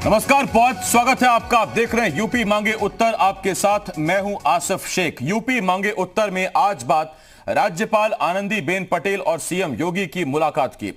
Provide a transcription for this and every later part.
नमस्कार, बहुत स्वागत है आपका। आप देख रहे हैं यूपी मांगे उत्तर, आपके साथ मैं हूं आसिफ शेख। यूपी मांगे उत्तर में आज बात राज्यपाल आनंदीबेन पटेल और सीएम योगी की मुलाकात की,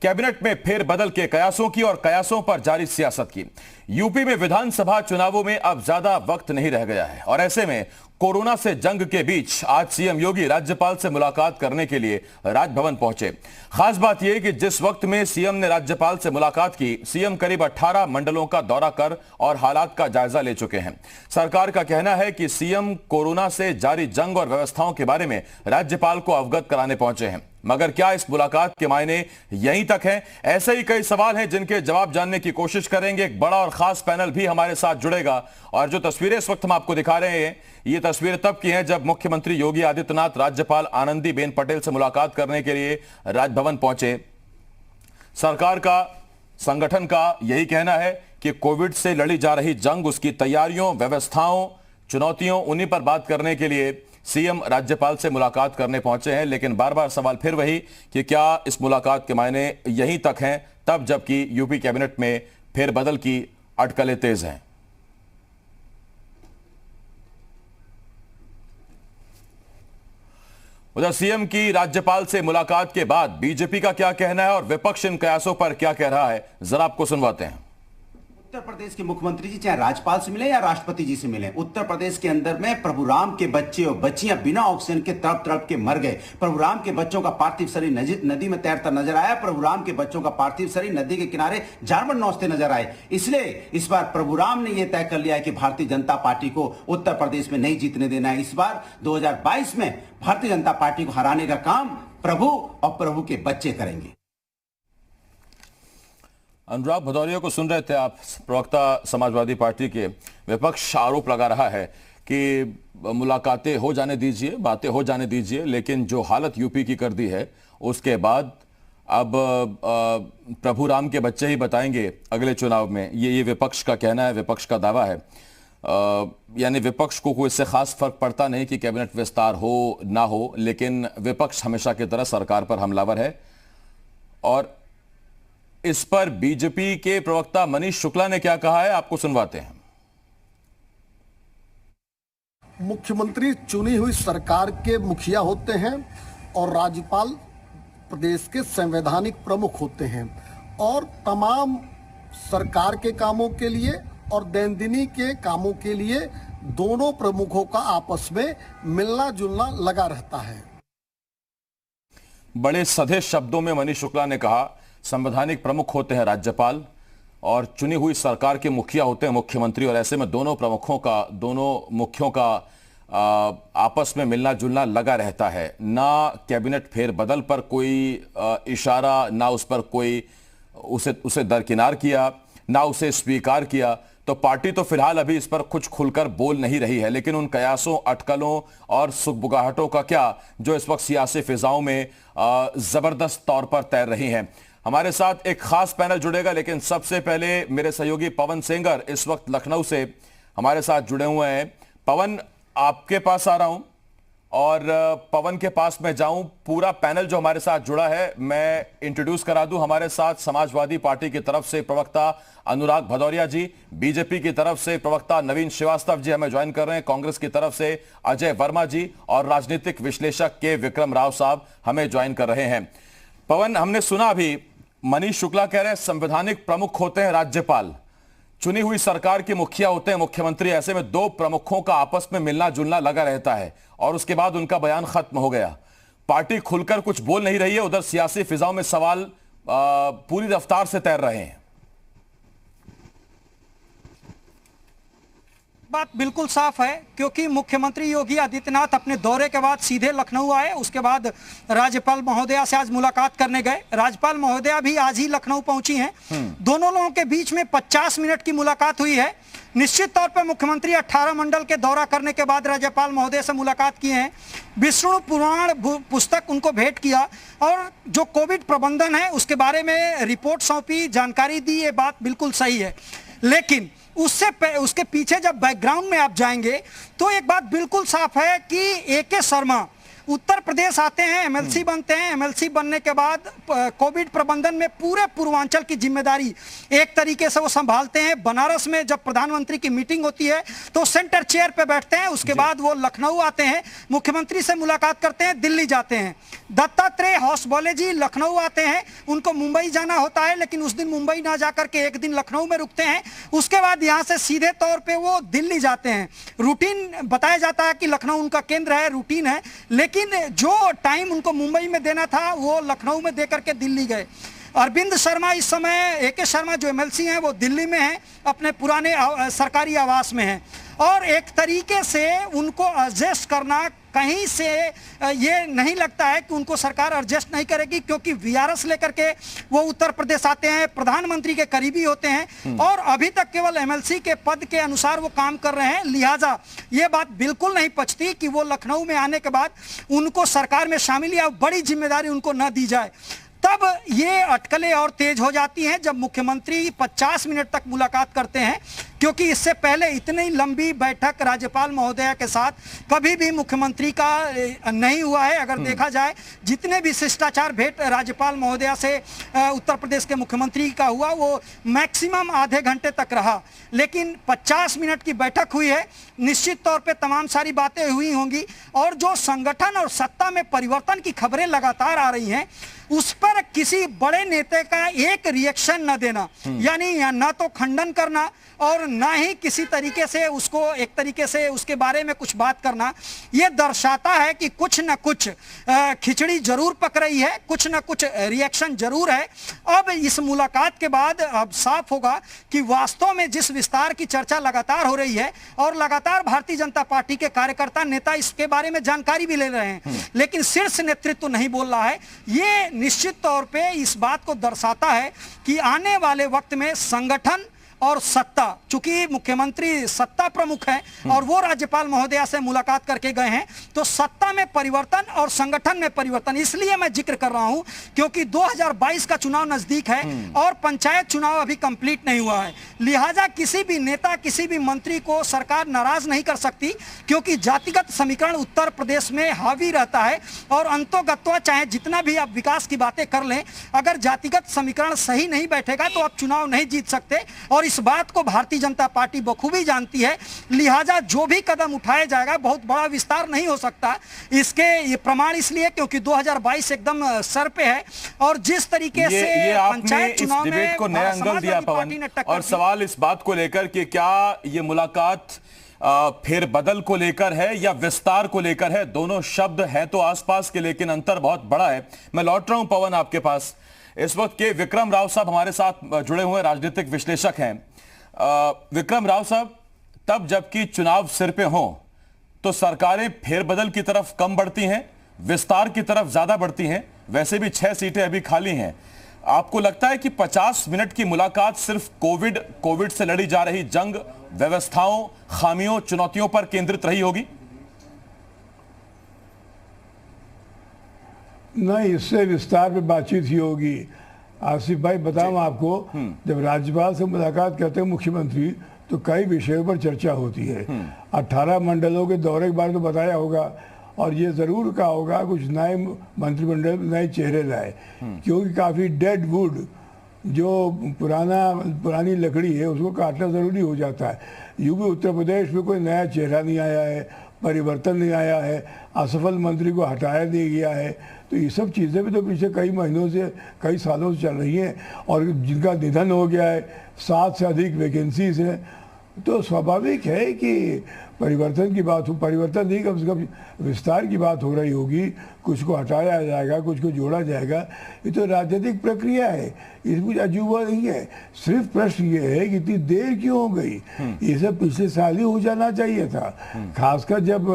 कैबिनेट में फेरबदल के कयासों की और कयासों पर जारी सियासत की। यूपी में विधानसभा चुनावों में अब ज्यादा वक्त नहीं रह गया है और ऐसे में कोरोना से जंग के बीच आज सीएम योगी राज्यपाल से मुलाकात करने के लिए राजभवन पहुंचे। खास बात यह कि जिस वक्त में सीएम ने राज्यपाल से मुलाकात की, सीएम करीब 18 मंडलों का दौरा कर और हालात का जायजा ले चुके हैं। सरकार का कहना है कि सीएम कोरोना से जारी जंग और व्यवस्थाओं के बारे में राज्यपाल को अवगत कराने पहुंचे हैं। मगर क्या इस मुलाकात के मायने यहीं तक हैं? ऐसे ही कई सवाल हैं जिनके जवाब जानने की कोशिश करेंगे। एक बड़ा और खास पैनल भी हमारे साथ जुड़ेगा और जो तस्वीरें इस वक्त हम आपको दिखा रहे हैं, ये तस्वीरें तब की हैं जब मुख्यमंत्री योगी आदित्यनाथ राज्यपाल आनंदीबेन पटेल से मुलाकात करने के लिए राजभवन पहुंचे। सरकार का, संगठन का यही कहना है कि कोविड से लड़ी जा रही जंग, उसकी तैयारियों, व्यवस्थाओं, चुनौतियों, उन्हीं पर बात करने के लिए सीएम राज्यपाल से मुलाकात करने पहुंचे हैं। लेकिन बार बार सवाल फिर वही कि क्या इस मुलाकात के मायने यहीं तक हैं, तब जबकि यूपी कैबिनेट में फेरबदल की अटकलें तेज हैं। उधर सीएम की राज्यपाल से मुलाकात के बाद बीजेपी का क्या कहना है और विपक्ष इन कयासों पर क्या कह रहा है, जरा आपको सुनवाते हैं। उत्तर प्रदेश के मुख्यमंत्री जी चाहे राज्यपाल से मिले या राष्ट्रपति जी से मिले, उत्तर प्रदेश के अंदर में प्रभु राम के बच्चे और बच्चियां बिना ऑक्सीजन के तड़प तड़प के मर गए। प्रभु राम के बच्चों का पार्थिव शरीर नदी में तैरता नजर आया। प्रभु राम के बच्चों का पार्थिव शरीर नदी के किनारे जानवर नौचते नजर आए। इसलिए इस बार प्रभु राम ने यह तय कर लिया है कि भारतीय जनता पार्टी को उत्तर प्रदेश में नहीं जीतने देना है। इस बार 2022 में भारतीय जनता पार्टी को हराने का काम प्रभु और प्रभु के बच्चे करेंगे। अनुराग भदौरिया को सुन रहे थे आप, प्रवक्ता समाजवादी पार्टी के। विपक्ष आरोप लगा रहा है कि मुलाकातें हो जाने दीजिए, बातें हो जाने दीजिए, लेकिन जो हालत यूपी की कर दी है उसके बाद अब प्रभु राम के बच्चे ही बताएंगे अगले चुनाव में। ये विपक्ष का कहना है, विपक्ष का दावा है। यानी विपक्ष को कोई इससे खास फर्क पड़ता नहीं कि कैबिनेट विस्तार हो ना हो, लेकिन विपक्ष हमेशा की तरह सरकार पर हमलावर है। और इस पर बीजेपी के प्रवक्ता मनीष शुक्ला ने क्या कहा है, आपको सुनवाते हैं। मुख्यमंत्री चुनी हुई सरकार के मुखिया होते हैं और राज्यपाल प्रदेश के संवैधानिक प्रमुख होते हैं और तमाम सरकार के कामों के लिए और दैनंदिनी के कामों के लिए दोनों प्रमुखों का आपस में मिलना जुलना लगा रहता है। बड़े सधे शब्दों में मनीष शुक्ला ने कहा संवैधानिक प्रमुख होते हैं राज्यपाल और चुनी हुई सरकार के मुखिया होते हैं मुख्यमंत्री, और ऐसे में दोनों मुखियों का आपस में मिलना जुलना लगा रहता है। ना कैबिनेट फेरबदल पर कोई इशारा, ना उस पर कोई उसे दरकिनार किया, ना उसे स्वीकार किया। तो पार्टी तो फिलहाल अभी इस पर कुछ खुलकर बोल नहीं रही है, लेकिन उन कयासों, अटकलों और सुगबुगाहटों का क्या जो इस वक्त सियासी फिजाओं में जबरदस्त तौर पर तैर रही हैं। हमारे साथ एक खास पैनल जुड़ेगा, लेकिन सबसे पहले मेरे सहयोगी पवन सेंगर इस वक्त लखनऊ से हमारे साथ जुड़े हुए हैं। पवन, आपके पास आ रहा हूं और पवन के पास मैं जाऊं। पूरा पैनल जो हमारे साथ जुड़ा है मैं इंट्रोड्यूस करा दूं। हमारे साथ समाजवादी पार्टी की तरफ से प्रवक्ता अनुराग भदौरिया जी, बीजेपी की तरफ से प्रवक्ता नवीन श्रीवास्तव जी हमें ज्वाइन कर रहे हैं, कांग्रेस की तरफ से अजय वर्मा जी और राजनीतिक विश्लेषक के विक्रम राव साहब हमें ज्वाइन कर रहे हैं। पवन, हमने सुना अभी मनीष शुक्ला कह रहे हैं संवैधानिक प्रमुख होते हैं राज्यपाल, चुनी हुई सरकार के मुखिया होते हैं मुख्यमंत्री। ऐसे में दो प्रमुखों का आपस में मिलना जुलना लगा रहता है और उसके बाद उनका बयान खत्म हो गया। पार्टी खुलकर कुछ बोल नहीं रही है, उधर सियासी फिजाओं में सवाल पूरी रफ्तार से तैर रहे हैं। बात बिल्कुल साफ है क्योंकि मुख्यमंत्री योगी आदित्यनाथ अपने दौरे के बाद सीधे लखनऊ आए, उसके बाद राज्यपाल महोदया से आज मुलाकात करने गए। राज्यपाल महोदया भी आज ही लखनऊ पहुंची हैं। दोनों लोगों के बीच में 50 मिनट की मुलाकात हुई है। निश्चित तौर पर मुख्यमंत्री 18 मंडल के दौरा करने के बाद राज्यपाल महोदय से मुलाकात किए हैं, विष्णु पुराण पुस्तक उनको भेंट किया और जो कोविड प्रबंधन है उसके बारे में रिपोर्ट सौंपी, जानकारी दी। ये बात बिल्कुल सही है, लेकिन उसके पीछे जब बैकग्राउंड में आप जाएंगे तो एक बात बिल्कुल साफ है कि ए.के. शर्मा उत्तर प्रदेश आते हैं, एमएलसी बनते हैं, एमएलसी बनने के बाद कोविड प्रबंधन में पूरे पूर्वांचल की जिम्मेदारी एक तरीके से वो संभालते हैं। बनारस में जब प्रधानमंत्री की मीटिंग होती है तो सेंटर चेयर पे बैठते हैं, उसके बाद वो लखनऊ आते हैं, मुख्यमंत्री से मुलाकात करते हैं, दिल्ली जाते हैं। दत्तात्रेय हौसबोले जी लखनऊ आते हैं, उनको मुंबई जाना होता है, लेकिन उस दिन मुंबई ना जाकर के एक दिन लखनऊ में रुकते हैं, उसके बाद यहां से सीधे तौर पे वो दिल्ली जाते हैं। रूटीन बताया जाता है कि लखनऊ उनका केंद्र है, रूटीन है, लेकिन जो टाइम उनको मुंबई में देना था वो लखनऊ में देकर के दिल्ली गए। अरविंद शर्मा इस समय, एके शर्मा जो एमएलसी हैं वो दिल्ली में हैं, अपने पुराने सरकारी आवास में हैं, और एक तरीके से उनको एडजस्ट करना कहीं से ये नहीं लगता है कि उनको सरकार एडजस्ट नहीं करेगी, क्योंकि वीआरएस लेकर के वो उत्तर प्रदेश आते हैं, प्रधानमंत्री के करीबी होते हैं और अभी तक केवल एमएलसी के पद के अनुसार वो काम कर रहे हैं। लिहाजा ये बात बिल्कुल नहीं पचती कि वो लखनऊ में आने के बाद उनको सरकार में शामिल या बड़ी जिम्मेदारी उनको न दी जाए। तब ये अटकलें और तेज हो जाती हैं जब मुख्यमंत्री 50 मिनट तक मुलाकात करते हैं, क्योंकि इससे पहले इतनी लंबी बैठक राज्यपाल महोदया के साथ कभी भी मुख्यमंत्री का नहीं हुआ है। अगर देखा जाए जितने भी शिष्टाचार भेंट राज्यपाल महोदया से उत्तर प्रदेश के मुख्यमंत्री का हुआ वो मैक्सिमम आधे घंटे तक रहा, लेकिन 50 मिनट की बैठक हुई है। निश्चित तौर पे तमाम सारी बातें हुई होंगी, और जो संगठन और सत्ता में परिवर्तन की खबरें लगातार आ रही हैं उस पर किसी बड़े नेता का एक रिएक्शन न देना, यानी ना तो खंडन करना और ना ही किसी तरीके से उसको एक तरीके से उसके बारे में कुछ बात करना, यह दर्शाता है कि कुछ न कुछ खिचड़ी जरूर पक रही है, कुछ न कुछ रिएक्शन जरूर है। अब इस मुलाकात के बाद अब साफ होगा कि वास्तव में जिस विस्तार की चर्चा लगातार हो रही है और लगातार भारतीय जनता पार्टी के कार्यकर्ता नेता इसके बारे में जानकारी भी ले रहे हैं, लेकिन शीर्ष नेतृत्व तो नहीं बोल रहा है। ये निश्चित तौर पे इस बात को दर्शाता है कि आने वाले वक्त में संगठन और सत्ता, चूंकि मुख्यमंत्री सत्ता प्रमुख है और वो राज्यपाल महोदया से मुलाकात करके गए हैं, तो सत्ता में परिवर्तन और संगठन में परिवर्तन, इसलिए मैं जिक्र कर रहा हूं क्योंकि 2022 का चुनाव नजदीक है और पंचायत चुनाव अभी कंप्लीट नहीं हुआ है। लिहाजा किसी भी नेता, किसी भी मंत्री को सरकार नाराज नहीं कर सकती, क्योंकि जातिगत समीकरण उत्तर प्रदेश में हावी रहता है और अंतोगत्वा चाहे जितना भी आप विकास की बातें कर लें, अगर जातिगत समीकरण सही नहीं बैठेगा तो आप चुनाव नहीं जीत सकते, और इस बात को भारतीय जनता पार्टी बखूबी जानती है। लिहाजा जो भी कदम उठाया जाएगा बहुत बड़ा विस्तार नहीं हो सकता। इसके ये प्रमाण इसलिए क्योंकि 2022 एकदम सर पे है, और जिस तरीके से पंचायत चुनाव में डिबेट को नया एंगल दिया पवन, और सवाल इस बात को लेकर कि क्या ये मुलाकात फिर बदल को लेकर है या विस्तार को लेकर है। दोनों शब्द हैं तो आसपास के, लेकिन अंतर बहुत बड़ा है। मैं लौट रहा हूं पवन आपके पास। इस वक्त के विक्रम राव साहब हमारे साथ जुड़े हुए राजनीतिक विश्लेषक हैं। विक्रम राव साहब, तब जबकि चुनाव सिर पे हो तो सरकारें फेरबदल की तरफ कम बढ़ती हैं, विस्तार की तरफ ज्यादा बढ़ती हैं। वैसे भी 6 सीटें अभी खाली हैं। आपको लगता है कि 50 मिनट की मुलाकात सिर्फ कोविड से लड़ी जा रही जंग, व्यवस्थाओं, खामियों, चुनौतियों पर केंद्रित रही होगी? नहीं, इससे विस्तार पे बातचीत ही होगी। आसिफ भाई बताऊं आपको, जब राज्यपाल से मुलाकात करते हैं मुख्यमंत्री तो कई विषयों पर चर्चा होती है। 18 मंडलों के दौरे के बारे में तो बताया होगा, और ये जरूर कहा होगा कुछ नए मंत्रिमंडल नए चेहरे लाए, क्योंकि काफ़ी डेड वुड जो पुरानी लकड़ी है उसको काटना ज़रूरी हो जाता है। यूपी उत्तर प्रदेश में कोई नया चेहरा नहीं आया है, परिवर्तन नहीं आया है, असफल मंत्री को हटाया नहीं गया है, तो ये सब चीज़ें भी तो पिछले कई महीनों से, कई सालों से चल रही हैं। और जिनका निधन हो गया है, 7 से अधिक वैकेंसीज हैं, तो स्वाभाविक है कि परिवर्तन की बात हो, परिवर्तन नहीं कम से कम विस्तार की बात हो रही होगी। कुछ को हटाया जाएगा, कुछ को जोड़ा जाएगा, ये तो राजनीतिक प्रक्रिया है, इसमें कुछ अजूबा नहीं है। सिर्फ प्रश्न ये है कि इतनी देर क्यों हो गई। ये सब पिछले साल ही हो जाना चाहिए था, खासकर जब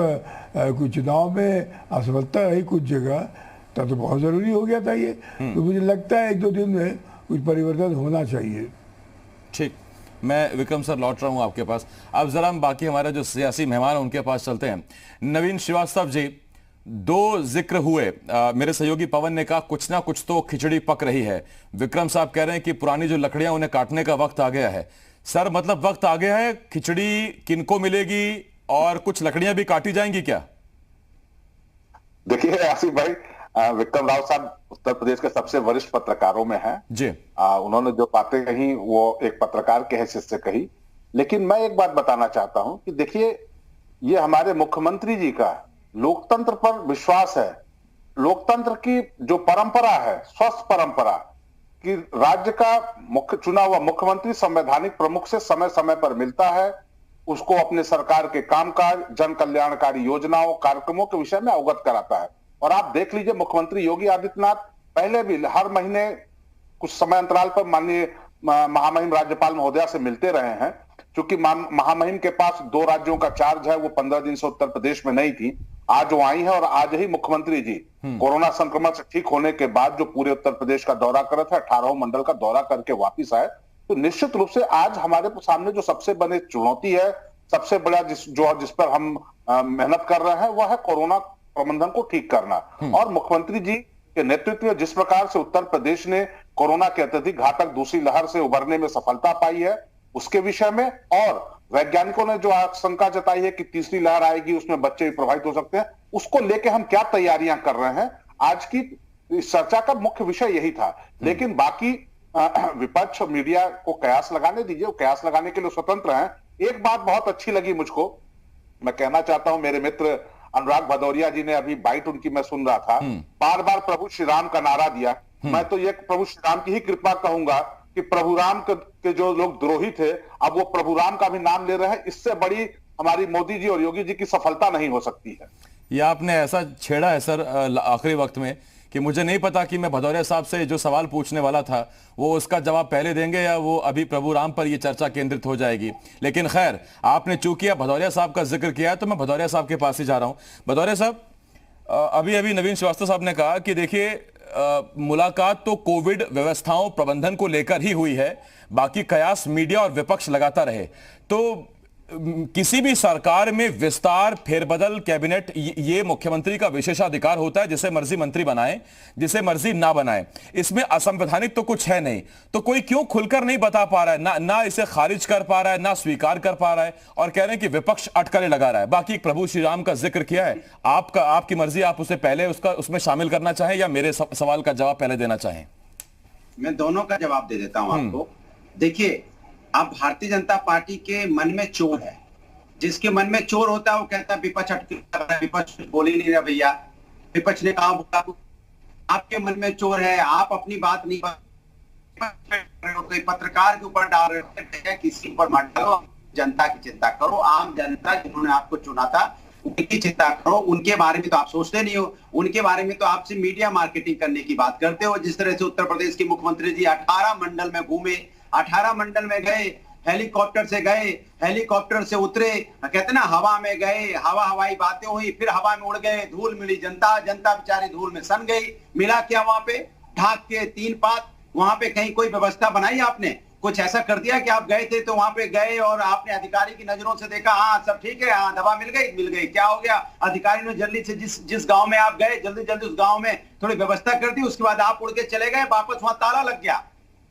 कुछ चुनाव में असफलता रही कुछ जगह, तब तो बहुत ज़रूरी हो गया था ये। तो मुझे लगता है 1-2 दिन में कुछ परिवर्तन होना चाहिए। ठीक, मैं विक्रम सर लौट रहा हूं आपके पास। अब जरा हम बाकी हमारे जो सियासी मेहमान हैं उनके पास चलते हैं। नवीन श्रीवास्तव जी, 2 जिक्र हुए। मेरे सहयोगी पवन ने कहा कुछ ना कुछ तो खिचड़ी पक रही है। विक्रम साहब कह रहे हैं कि पुरानी जो लकड़ियां उन्हें काटने का वक्त आ गया है। सर, मतलब वक्त आ गया है, खिचड़ी किनको मिलेगी और कुछ लकड़ियां भी काटी जाएंगी क्या? देखिए आसिफ भाई, विक्रम राव साहब उत्तर प्रदेश के सबसे वरिष्ठ पत्रकारों में हैं जी। उन्होंने जो बातें कही वो एक पत्रकार के हैसियत से कही, लेकिन मैं एक बात बताना चाहता हूं कि देखिए, ये हमारे मुख्यमंत्री जी का लोकतंत्र पर विश्वास है। लोकतंत्र की जो परंपरा है, स्वस्थ परंपरा कि राज्य का मुख्य चुना हुआ मुख्यमंत्री संवैधानिक प्रमुख से समय समय पर मिलता है, उसको अपने सरकार के कामकाज, जन कल्याणकारी योजनाओं, कार्यक्रमों के विषय में अवगत कराता है। और आप देख लीजिए, मुख्यमंत्री योगी आदित्यनाथ पहले भी हर महीने कुछ समय अंतराल पर माननीय महामहिम राज्यपाल महोदया से मिलते रहे हैं। क्योंकि महामहिम के पास 2 राज्यों का चार्ज है, वो 15 दिन से उत्तर प्रदेश में नहीं थी, आज वो आई है। और आज ही मुख्यमंत्री जी कोरोना संक्रमण से ठीक होने के बाद जो पूरे उत्तर प्रदेश का दौरा कर रहे थे, 18 मंडल का दौरा करके वापिस आए। तो निश्चित रूप से आज हमारे सामने जो सबसे बड़ी चुनौती है, सबसे बड़ा जिस पर हम मेहनत कर रहे हैं, वह है कोरोना प्रबंधन को ठीक करना। और मुख्यमंत्री जी के नेतृत्व में जिस प्रकार से उत्तर प्रदेश ने कोरोना के अत्यधिक घातक दूसरी लहर से उबरने में सफलता पाई है, उसके विषय में, और वैज्ञानिकों ने जो आशंका जताई है कि तीसरी लहर आएगी, उसमें बच्चे भी प्रभावित हो सकते हैं, उसको लेके हम क्या तैयारियां कर रहे हैं, आज की इस चर्चा का मुख्य विषय यही था। लेकिन बाकी विपक्ष और मीडिया को कयास लगाने दीजिए, वो कयास लगाने के लिए स्वतंत्र हैं। एक बात बहुत अच्छी लगी मुझको, मैं कहना चाहता हूं, मेरे मित्र अनुराग भदौरिया जी ने अभी बाइट उनकी मैं सुन रहा था, बार बार प्रभु श्री राम का नारा दिया। मैं तो ये प्रभु श्री राम की ही कृपा कहूंगा कि प्रभु राम के जो लोग द्रोही थे, अब वो प्रभु राम का भी नाम ले रहे हैं। इससे बड़ी हमारी मोदी जी और योगी जी की सफलता नहीं हो सकती है। ये आपने ऐसा छेड़ा है सर आखिरी वक्त में कि मुझे नहीं पता कि मैं भदौरिया साहब से जो सवाल पूछने वाला था वो उसका जवाब पहले देंगे या वो अभी प्रभु राम पर ये चर्चा केंद्रित हो जाएगी। लेकिन खैर, आपने चूंकि भदौरिया साहब का जिक्र किया है तो मैं भदौरिया साहब के पास ही जा रहा हूं। भदौरिया साहब, अभी अभी नवीन श्रीवास्तव साहब ने कहा कि देखिए, मुलाकात तो कोविड व्यवस्थाओं प्रबंधन को लेकर ही हुई है, बाकी कयास मीडिया और विपक्ष लगाता रहे। तो किसी भी सरकार में विस्तार, फेरबदल, कैबिनेट, ये मुख्यमंत्री का विशेषाधिकार होता है, जिसे मर्जी मंत्री बनाए, जिसे मर्जी ना बनाए। इसमें असंवैधानिक तो कुछ है नहीं, तो कोई क्यों खुलकर नहीं बता पा रहा है, ना इसे खारिज कर पा रहा है, ना स्वीकार कर पा रहा है, और कह रहे हैं कि विपक्ष अटकलें लगा रहा है। बाकी प्रभु श्री राम का जिक्र किया है, आपकी मर्जी, आप उसे पहले उसमें शामिल करना चाहें या मेरे सवाल का जवाब पहले देना चाहें? मैं दोनों का जवाब दे देता हूं आपको। देखिए, अब भारतीय जनता पार्टी के मन में चोर है। जिसके मन में चोर होता है वो कहता है विपक्ष अटके, विपक्ष बोल ही नहीं रहा भैया, विपक्ष ने कहा बोला। आपके मन में चोर है, आप अपनी बात नहीं तो पत्रकार के ऊपर डाल रहे हो, किसी ऊपर मत डालो। जनता की चिंता करो, आम जनता जिन्होंने आपको चुना था उनकी चिंता करो। उनके बारे में तो आप सोचते नहीं हो, उनके बारे में तो आपसे मीडिया मार्केटिंग करने की बात करते हो। जिस तरह से उत्तर प्रदेश के मुख्यमंत्री जी 18 मंडल में घूमे, 18 मंडल में गए, हेलीकॉप्टर से गए, हेलीकॉप्टर से उतरे, कहते ना हवा में गए, हवाई बातें हुई, फिर हवा में उड़ गए, धूल मिली, जनता बेचारी धूल में सन गई। मिला क्या वहां पे? ढाक के 3 पात। वहां पे कहीं कोई व्यवस्था बनाई आपने? कुछ ऐसा कर दिया कि आप गए थे तो वहां पे गए और आपने अधिकारी की नजरों से देखा, हाँ सब ठीक है, हाँ दवा मिल गई, क्या हो गया? अधिकारी ने जल्दी से जिस गांव में आप गए, जल्दी उस गांव में थोड़ी व्यवस्था कर दी। उसके बाद आप उड़ के चले गए वापस, वहां ताला लग गया।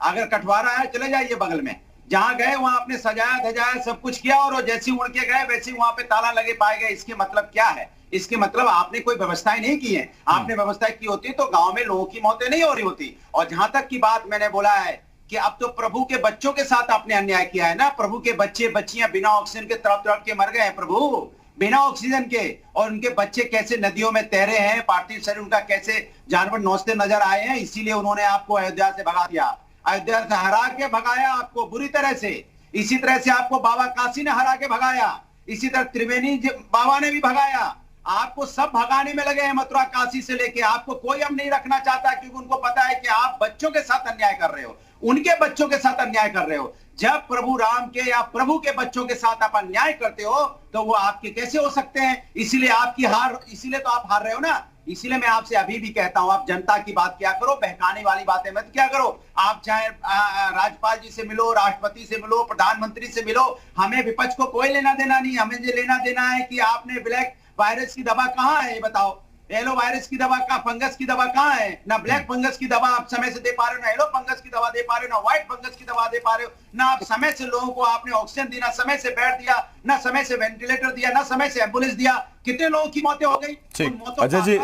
अगर कटवारा है चले जाइए बगल में, जहां गए वहां आपने सजाया धजाया सब कुछ किया, और जैसे उड़ के गए वैसे वहां पे ताला लगे पाए गए। इसके मतलब क्या है? इसके मतलब आपने कोई व्यवस्थाएं नहीं की है। आपने व्यवस्थाएं की होती तो गांव में लोगों की मौतें नहीं हो रही होती। और जहां तक की बात मैंने बोला है कि अब तो प्रभु के बच्चों के साथ आपने अन्याय किया है ना। प्रभु के बच्चे बच्चियां बिना ऑक्सीजन के तड़प के मर गए हैं, प्रभु बिना ऑक्सीजन के। और उनके बच्चे कैसे नदियों में तैरे हैं, पार्थिव शरीर उनका कैसे जानवर नोचते नजर आए हैं। इसीलिए उन्होंने आपको अयोध्या से भगा दिया, अयोध्या से हरा के भगाया आपको बुरी तरह से। इसी तरह से आपको बाबा काशी ने हरा के भगाया, इसी तरह त्रिवेणी बाबा ने भी भगाया। आपको सब भगाने में लगे हैं, मथुरा काशी से लेके। आपको कोई अब नहीं रखना चाहता, क्योंकि उनको पता है कि आप बच्चों के साथ अन्याय कर रहे हो, उनके बच्चों के साथ अन्याय कर रहे हो। जब प्रभु राम के या प्रभु के बच्चों के साथ आप अन्याय करते हो तो वो आपके कैसे हो सकते हैं? इसीलिए आपकी हार, इसीलिए तो आप हार रहे हो ना। इसीलिए मैं आपसे अभी भी कहता हूं, आप जनता की बात क्या करो, बहकाने वाली बातें मत क्या करो। आप चाहे राज्यपाल जी से मिलो, राष्ट्रपति से मिलो, प्रधानमंत्री से मिलो, हमें विपक्ष को कोई लेना देना नहीं। हमें जो लेना देना है कि आपने ब्लैक वायरस की दवा कहां है ये बताओ। येलो वायरस की दवा का, फंगस की दवा कहां है? ना ब्लैक फंगस की दवा आप समय से दे पा रहे हो, ना येलो फंगस की दवा दे पा रहे हो, ना व्हाइट फंगस की दवा दे पा रहे हो, ना आप समय से लोगों को आपने ऑक्सीजन दिया, समय से बेड दिया, ना समय से वेंटिलेटर दिया, ना समय से एम्बुलेंस दिया। कितने लोगों की मौतें हो गई। ठीक, अजय जी,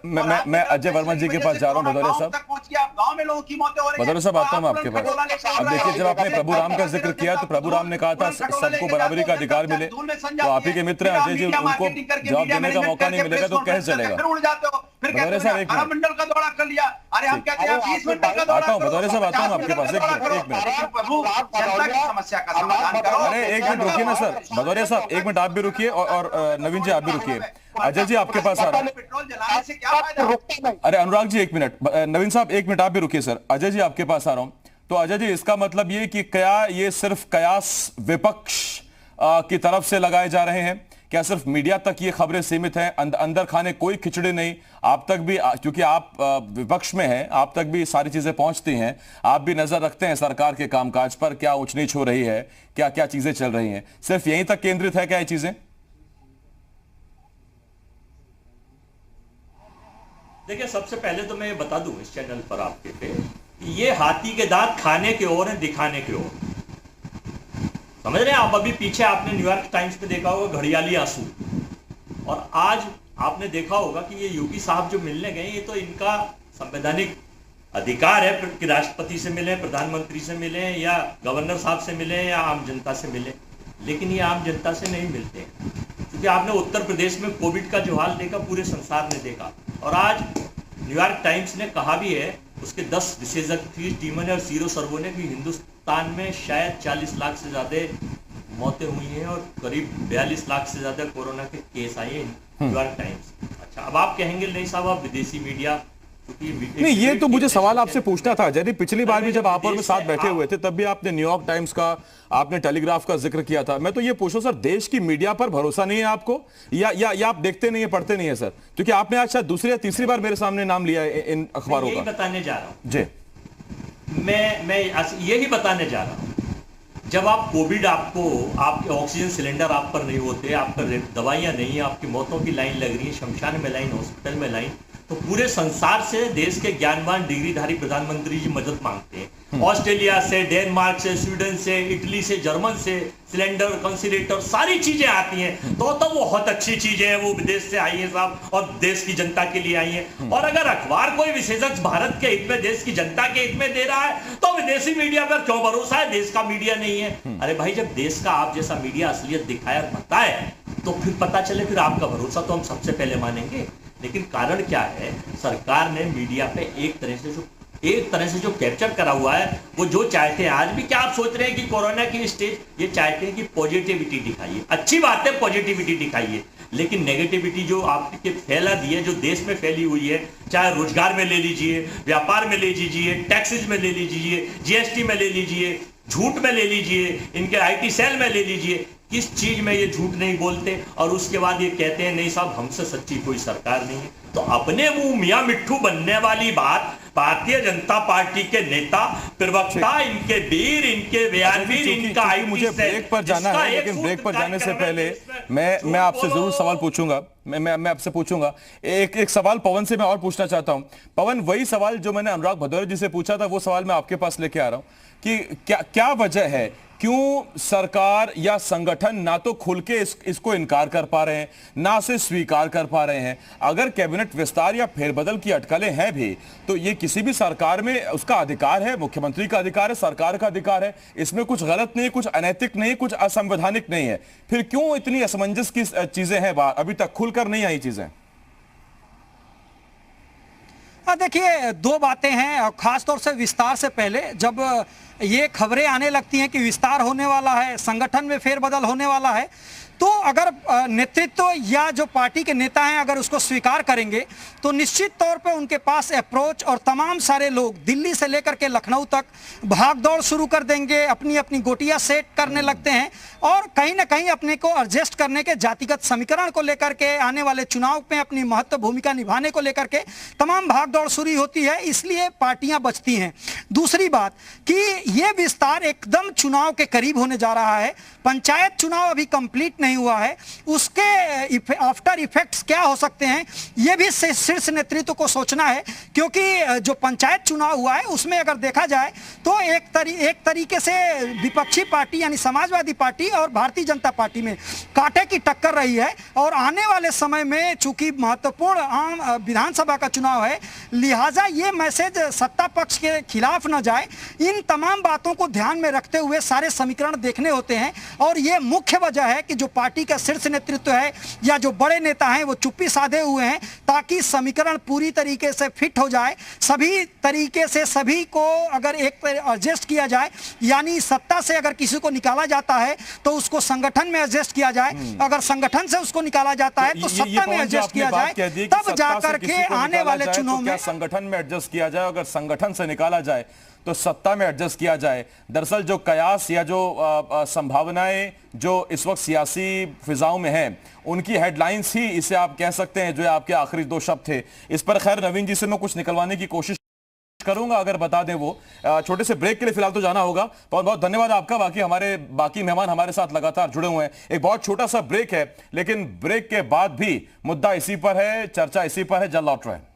मैं अजय वर्मा जी के पास जा रहा हूं। भदौरिया साहब, गांव में लोगों की मौतें हो रही है। भदौरिया साहब, आता हूं मैं आपके पास। अब देखिए, जब आपने प्रभु राम का जिक्र किया तो प्रभु राम ने कहा था सबको बराबरी का अधिकार मिले, तो आप ही के मित्र हैं अजय जी, उनको जवाब देने का मौका नहीं मिलेगा तो कैसे चलेगा? भदौरिया साहब, एक मिनट, मंडल का दौरा कर लिया। अरे हम कहते हैं 20 मिनट का दौरा। आता हूं भदौरिया साहब, आता हूं आपके पास। एक मिनट प्रभु, जनता की समस्या का समाधान करो। अरे एक मिनट रुकिए ना सर। भदौरिया साहब, एक मिनट आप भी रुकिए, और नवीन जी आप भी रुकिए। अजय जी आपके पास आ रहा हूं। पेट्रोल जलाने से क्या फायदा? अरे अनुराग जी एक मिनट, नवीन साहब एक मिनट आप भी रुकिए सर। अजय जी आपके पास आ रहा हूं। तो अजय जी, इसका मतलब ये कि क्या ये सिर्फ कयास विपक्ष की तरफ से लगाए जा रहे हैं? क्या सिर्फ मीडिया तक ये खबरें सीमित हैं, अंदर खाने कोई खिचड़ी नहीं? आप तक भी, क्योंकि आप विपक्ष में हैं, आप तक भी सारी चीजें पहुंचती हैं, आप भी नजर रखते हैं सरकार के कामकाज पर, क्या ऊंच नीच हो रही है, क्या क्या चीजें चल रही हैं? सिर्फ यहीं तक केंद्रित है क्या ये चीजें? देखिए, सबसे पहले तो मैं ये बता दूं इस चैनल पर आपके पे, ये हाथी के दांत खाने के ओर है, दिखाने के ओर। समझ रहे हैं आप? अभी पीछे आपने न्यूयॉर्क टाइम्स पे देखा होगा घड़ियाली आंसू, और आज आपने देखा होगा कि ये योगी साहब जो मिलने गए, ये तो इनका संवैधानिक अधिकार है कि राष्ट्रपति से मिले, प्रधानमंत्री से मिले, या गवर्नर साहब से मिले, या आम जनता से मिले। लेकिन ये आम जनता से नहीं मिलते हैं, क्योंकि आपने उत्तर प्रदेश में कोविड का जो हाल देखा, पूरे संसार ने देखा। और आज न्यूयॉर्क टाइम्स ने कहा भी है, उसके 10 विशेषज्ञ टीमों ने और सीरो सर्वे ने, कि हिंदुस्तान में शायद 40 लाख से ज्यादा मौतें हुई हैं और करीब 42 लाख से ज्यादा कोरोना के केस आए हैं। New York times. अच्छा, अब आप कहेंगे नहीं साहब, आप विदेशी मीडिया, नहीं, ये तो मुझे सवाल आपसे पूछना था अजय। पिछली बार भी जब आप और मैं साथ बैठे हुए थे, तब भी आपने न्यूयॉर्क टाइम्स का, आपने टेलीग्राफ का जिक्र किया था। मैं तो ये पूछूं सर, देश की मीडिया पर भरोसा नहीं है आपको, या आप देखते नहीं है, पढ़ते नहीं है सर? क्योंकि आपने आज शायद दूसरी या तीसरी बार मेरे सामने नाम लिया है इन अखबारों का। बताने जा रहा हूं जी, मैं यही बताने जा रहा हूं। जब आप कोविड, आपके ऑक्सीजन सिलेंडर आप पर नहीं होते, आप पर दवाइयां नहीं है, आपकी मौतों की लाइन लग रही है, शमशान में लाइन, हॉस्पिटल में लाइन, तो पूरे संसार से देश के ज्ञानवान डिग्रीधारी प्रधानमंत्री जी मदद मांगते हैं। ऑस्ट्रेलिया से, डेनमार्क से, स्वीडन से, इटली से, जर्मन से सिलेंडर, कंसिलेटर, सारी चीजें आती हैं। तो बहुत अच्छी चीजें हैं, वो विदेश से आई है साहब, और देश की जनता के लिए आई है। और अगर अखबार कोई विशेषज्ञ भारत के हित में, देश की जनता के हित में दे रहा है, तो विदेशी मीडिया पर क्यों भरोसा है? देश का मीडिया नहीं है? अरे भाई, जब देश का आप जैसा मीडिया असलियत दिखाया बताए, तो फिर पता चले, फिर आपका भरोसा तो हम सबसे पहले मानेंगे। लेकिन कारण क्या है? सरकार ने मीडिया पे एक तरह से जो कैप्चर करा हुआ है, वो जो चाहते हैं। आज भी क्या आप सोच रहे हैं कि कोरोना की स्टेज, ये चाहते हैं कि पॉजिटिविटी दिखाइए। अच्छी बात है, पॉजिटिविटी दिखाइए, लेकिन नेगेटिविटी जो आपके फैला दी है, जो देश में फैली हुई है, चाहे रोजगार में ले लीजिए, व्यापार में ले लीजिए, टैक्सेज में ले लीजिए, जीएसटी में ले लीजिए, झूठ में ले लीजिए, इनके आईटी सेल में ले लीजिए, किस चीज में ये झूठ नहीं बोलते, और उसके बाद ये कहते हैं नहीं साहब, हमसे सच्ची कोई सरकार नहीं है। तो अपने मुंह मियां मिट्ठू बनने वाली बात भारतीय जनता पार्टी के नेता, प्रवक्ता, इनके वीर, इनके बयानवीर, इनका मुझे ब्रेक पर जाना है, लेकिन ब्रेक पर जाने से पहले मैं आपसे जरूर सवाल पूछूंगा। मैं आपसे पूछूंगा एक सवाल पवन से मैं और पूछना चाहता हूं। पवन, वही सवाल जो मैंने अनुराग भदौरिया जी से पूछा था, वो सवाल मैं आपके पास लेके आ रहा हूं कि क्या वजह है, क्यों सरकार या संगठन ना तो खुल के इसको इनकार कर पा रहे हैं, ना से स्वीकार कर पा रहे हैं? अगर कैबिनेट विस्तार या फेरबदल की अटकलें हैं भी, तो ये किसी भी सरकार में उसका अधिकार है, मुख्यमंत्री का अधिकार है, सरकार का अधिकार है, इसमें कुछ गलत नहीं, कुछ अनैतिक नहीं, कुछ असंवैधानिक नहीं है। फिर क्यों इतनी असमंजस की चीजें हैं, अभी तक खुलकर नहीं आई चीजें? देखिए, दो बातें हैं, खासतौर से विस्तार से पहले जब ये खबरें आने लगती हैं कि विस्तार होने वाला है, संगठन में फेरबदल होने वाला है, तो अगर नेतृत्व या जो पार्टी के नेता हैं अगर उसको स्वीकार करेंगे, तो निश्चित तौर पे उनके पास अप्रोच, और तमाम सारे लोग दिल्ली से लेकर के लखनऊ तक भागदौड़ शुरू कर देंगे, अपनी अपनी गोटियां सेट करने लगते हैं, और कहीं ना कहीं अपने को एडजस्ट करने के, जातिगत समीकरण को लेकर के, आने वाले चुनाव में अपनी महत्व भूमिका निभाने को लेकर के तमाम भागदौड़ शुरू होती है, इसलिए पार्टियां बचती हैं। दूसरी बात कि ये विस्तार एकदम चुनाव के करीब होने जा रहा है, पंचायत चुनाव अभी कंप्लीट नहीं नहीं हुआ है, उसके आफ्टर इफेक्ट्स क्या हो सकते हैं, ये भी शीर्ष नेतृत्व को सोचना है। क्योंकि जो पंचायत चुनाव हुआ है उसमें अगर देखा जाए तो एक तरीके से विपक्षी पार्टी यानी समाजवादी पार्टी और भारतीय जनता पार्टी में कांटे की टक्कर रही है। और आने वाले समय में चूंकि महत्वपूर्ण आम विधानसभा का चुनाव है, लिहाजा ये मैसेज सत्ता पक्ष के खिलाफ न जाए, इन तमाम बातों को ध्यान में रखते हुए सारे समीकरण देखने होते हैं। और ये मुख्य वजह है कि जो पार्टी का शीर्ष नेतृत्व है या जो बड़े नेता हैं वो चुप्पी साधे हुए हैं, ताकि समीकरण पूरी तरीके से फिट हो जाए। सभी तरीके से सभी को अगर एक एडजस्ट किया जाए, यानी सत्ता से अगर किसी को निकाला जाता है तो उसको संगठन में एडजस्ट किया जाए, अगर संगठन से उसको निकाला जाता है तो सत्ता में एडजस्ट किया जाए, तब जाकर के आने वाले चुनाव में संगठन में एडजस्ट किया जाए। अगर संगठन से निकाला जाए तो सत्ता में एडजस्ट किया जाए। दरअसल जो कयास या जो संभावनाएं जो इस वक्त सियासी फिजाओं में हैं, उनकी हेडलाइंस ही इसे आप कह सकते हैं, जो आपके आखिरी 2 शब्द थे। इस पर खैर नवीन जी से मैं कुछ निकलवाने की कोशिश करूंगा, अगर बता दें वो। छोटे से ब्रेक के लिए फिलहाल तो जाना होगा। बहुत बहुत धन्यवाद आपका। बाकी मेहमान हमारे साथ लगातार जुड़े हुए हैं। एक बहुत छोटा सा ब्रेक है, लेकिन ब्रेक के बाद भी मुद्दा इसी पर है, चर्चा इसी पर है। जल्द लौट रहे हैं।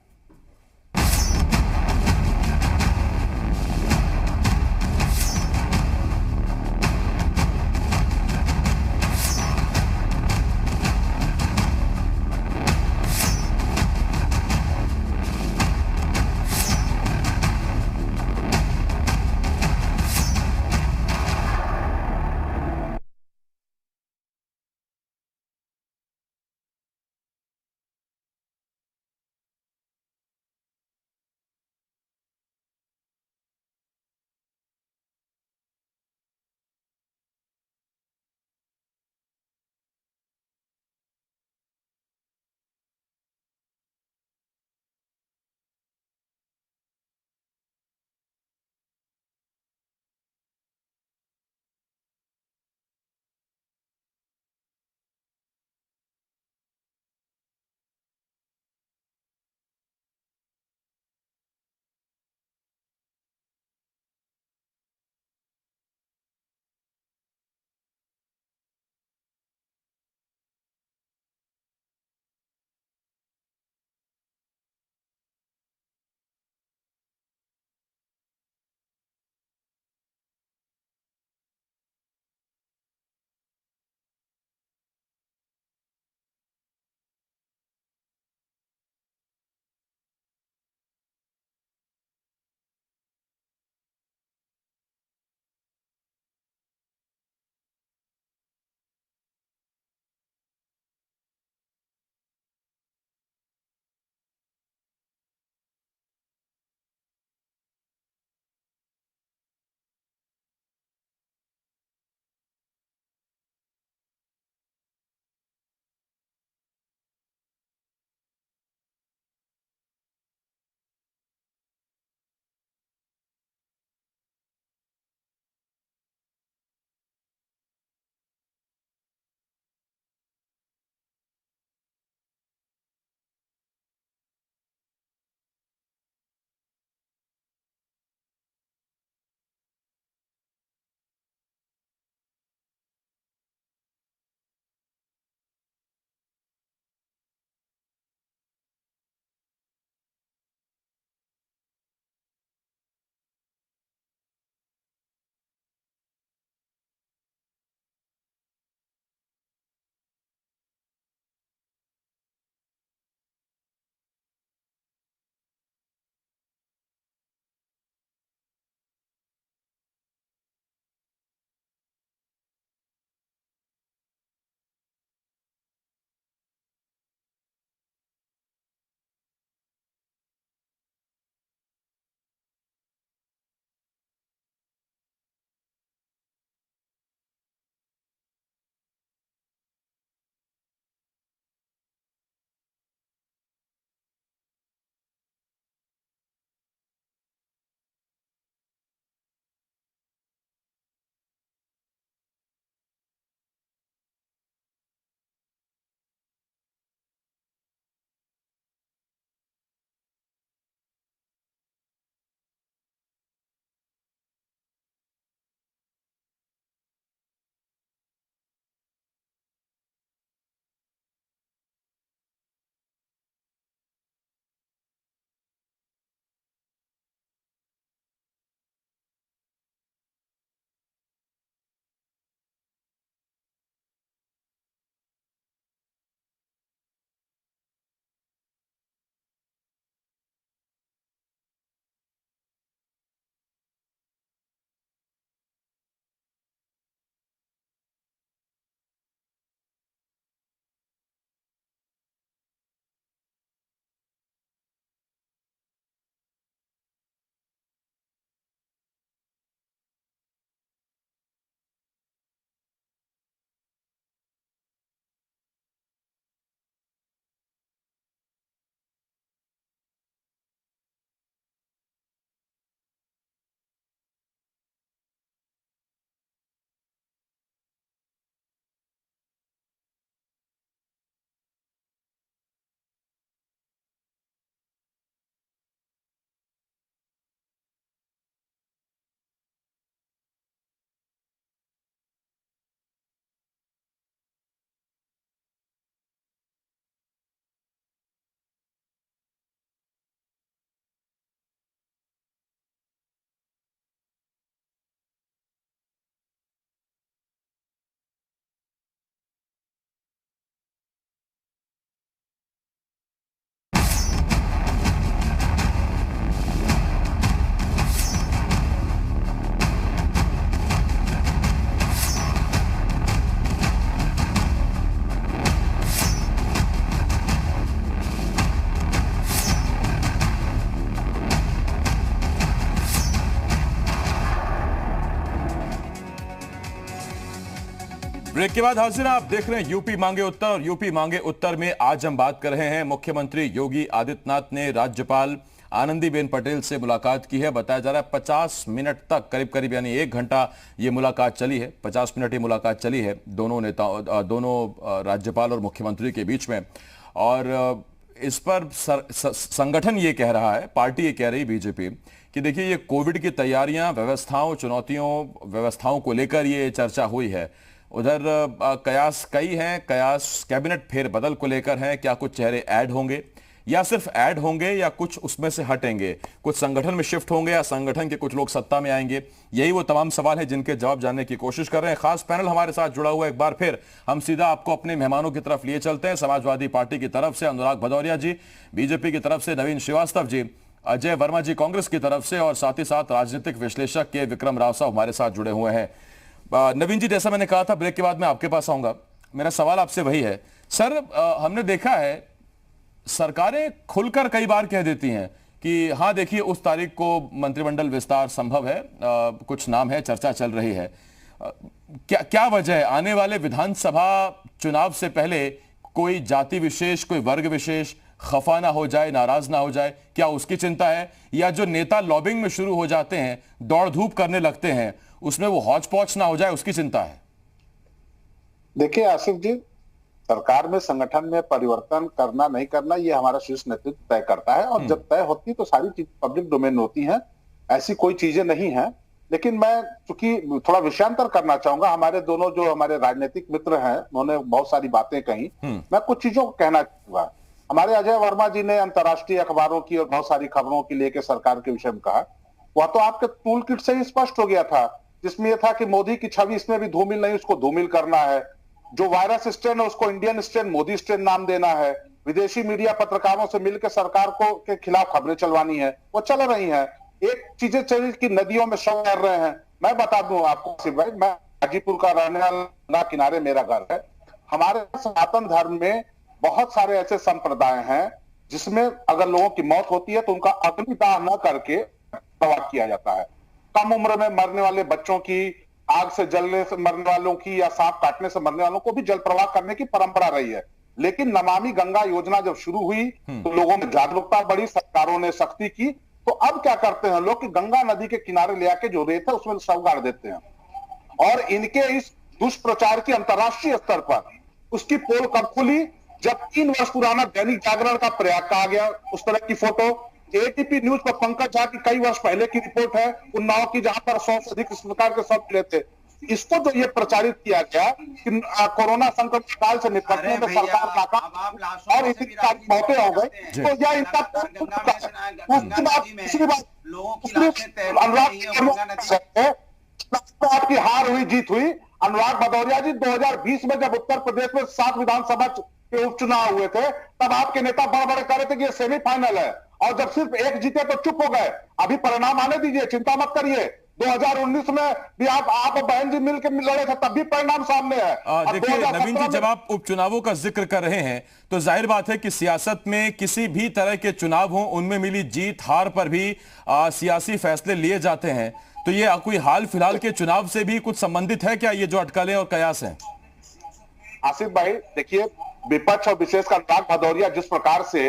ब्रेक के बाद हाजिर आप देख रहे हैं यूपी मांगे उत्तर, और यूपी मांगे उत्तर में आज हम बात कर रहे हैं मुख्यमंत्री योगी आदित्यनाथ ने राज्यपाल आनंदीबेन पटेल से मुलाकात की है। बताया जा रहा है 50 मिनट तक, करीब करीब यानी 1 घंटा ये मुलाकात चली है। 50 मिनट ये मुलाकात चली है दोनों नेताओं, दोनों राज्यपाल और मुख्यमंत्री के बीच में। और इस पर संगठन ये कह रहा है, पार्टी ये कह रही बीजेपी कि देखिए ये कोविड की तैयारियां, व्यवस्थाओं, चुनौतियों, व्यवस्थाओं को लेकर ये चर्चा हुई है। उधर कयास कई हैं, कयास कैबिनेट फेरबदल को लेकर हैं, क्या कुछ चेहरे ऐड होंगे या सिर्फ ऐड होंगे या कुछ उसमें से हटेंगे, कुछ संगठन में शिफ्ट होंगे या संगठन के कुछ लोग सत्ता में आएंगे। यही वो तमाम सवाल है जिनके जवाब जानने की कोशिश कर रहे हैं। खास पैनल हमारे साथ जुड़ा हुआ, एक बार फिर हम सीधा आपको अपने मेहमानों की तरफ लिए चलते हैं। समाजवादी पार्टी की तरफ से अनुराग भदौरिया जी, बीजेपी की तरफ से नवीन श्रीवास्तव जी, अजय वर्मा जी कांग्रेस की तरफ से, और साथ ही साथ राजनीतिक विश्लेषक के विक्रम राव साहब हमारे साथ जुड़े हुए हैं। नवीन जी, जैसा मैंने कहा था ब्रेक के बाद मैं आपके पास आऊंगा, मेरा सवाल आपसे वही है। सर, हमने देखा है सरकारें खुलकर कई बार कह देती हैं कि हाँ देखिए उस तारीख को मंत्रिमंडल विस्तार संभव है, कुछ नाम है, चर्चा चल रही है। क्या वजह है आने वाले विधानसभा चुनाव से पहले कोई जाति विशेष, कोई वर्ग विशेष खफा ना हो जाए, नाराज ना हो जाए, क्या उसकी चिंता है? या जो नेता लॉबिंग में शुरू हो जाते हैं, दौड़ धूप करने लगते हैं, उसमें वो हौच पौच ना हो जाए, उसकी चिंता है? देखिए आसिफ जी, सरकार में, संगठन में परिवर्तन करना नहीं करना ये हमारा शीर्ष नेतृत्व तय करता है, और जब तय होती है तो सारी चीज पब्लिक डोमेन होती हैं, ऐसी कोई चीजें नहीं है। लेकिन मैं चूंकि थोड़ा विषयांतर करना चाहूंगा, हमारे दोनों जो हमारे राजनीतिक मित्र हैं उन्होंने बहुत सारी बातें कही, मैं कुछ चीजों को कहना चाहूंगा। हमारे अजय वर्मा जी ने अंतर्राष्ट्रीय अखबारों की और बहुत सारी खबरों की लेकर सरकार के विषय में कहा, वह तो आपके टूल किट से ही स्पष्ट हो गया था, जिसमें यह था कि मोदी की छवि इसमें भी धूमिल नहीं, उसको धूमिल करना है। जो वायरस स्ट्रेन है उसको इंडियन स्ट्रेन, मोदी स्ट्रेन नाम देना है। विदेशी मीडिया पत्रकारों से मिलकर सरकार को के खिलाफ खबरें चलवानी है, वो चल रही हैं। एक चीजें चली कि नदियों में शव कर रहे हैं। मैं बता दूं आपको आसिफ भाई, मैं हाजीपुर का रहने वाला, किनारे मेरा घर है। हमारे सनातन धर्म में बहुत सारे ऐसे संप्रदाय हैं जिसमें अगर लोगों की मौत होती है तो उनका अग्निदाह न करके प्रवाह किया जाता है। कम उम्र में मरने वाले बच्चों की, आग से जलने से मरने वालों की, या सांप काटने से मरने वालों को भी जल प्रवाह करने की परंपरा रही है। लेकिन नमामि गंगा योजना जब शुरू हुई तो लोगों में जागरूकता बढ़ी, सरकारों ने सख्ती की। तो अब क्या करते हैं लोग कि गंगा नदी के किनारे ले आके जो रेत है उसमें शव गाड़ देते हैं, और इनके इस दुष्प्रचार की अंतर्राष्ट्रीय स्तर पर उसकी पोल कब खुली? जब 3 वर्ष पुराना दैनिक जागरण का प्रयाग कहा गया उस तरह की फोटो। एटीपी न्यूज पर पंकज झा की कई वर्ष पहले की रिपोर्ट है उन्नाव की, जहां पर 100 से अधिक इस प्रकार के शव मिले थे। इसको जो ये प्रचारित किया गया कि कोरोना संकट काल से निपटने में सरकार नाकाम और इतनी सारी मौतें हो गई, तो यह इनका आपकी हार हुई, जीत हुई। अनुराग भदौरिया जी, 2020 में जब उत्तर प्रदेश में 7 विधानसभा के उपचुनाव हुए थे तब आपके नेता बड़े बड़े कह रहे थे कि ये सेमीफाइनल है, और जब सिर्फ एक जीते तो चुप हो गए। अभी परिणाम आने दीजिए, चिंता मत करिए। 2019 में भी आप बहन जी मिलकर लड़े थे, तब भी परिणाम सामने है। देखिए नवीन जी, जब आप उपचुनावों का जिक्र कर रहे हैं तो जाहिर बात है कि सियासत में किसी भी तरह के चुनाव हो, उनमें मिली जीत हार पर भी सियासी फैसले लिए जाते हैं। तो ये कोई हाल फिलहाल के चुनाव से भी कुछ संबंधित है क्या, ये जो अटकलें और कयास हैं? आसिफ भाई देखिए, विपक्ष और विशेषकर अनुराग भदौरिया जिस प्रकार से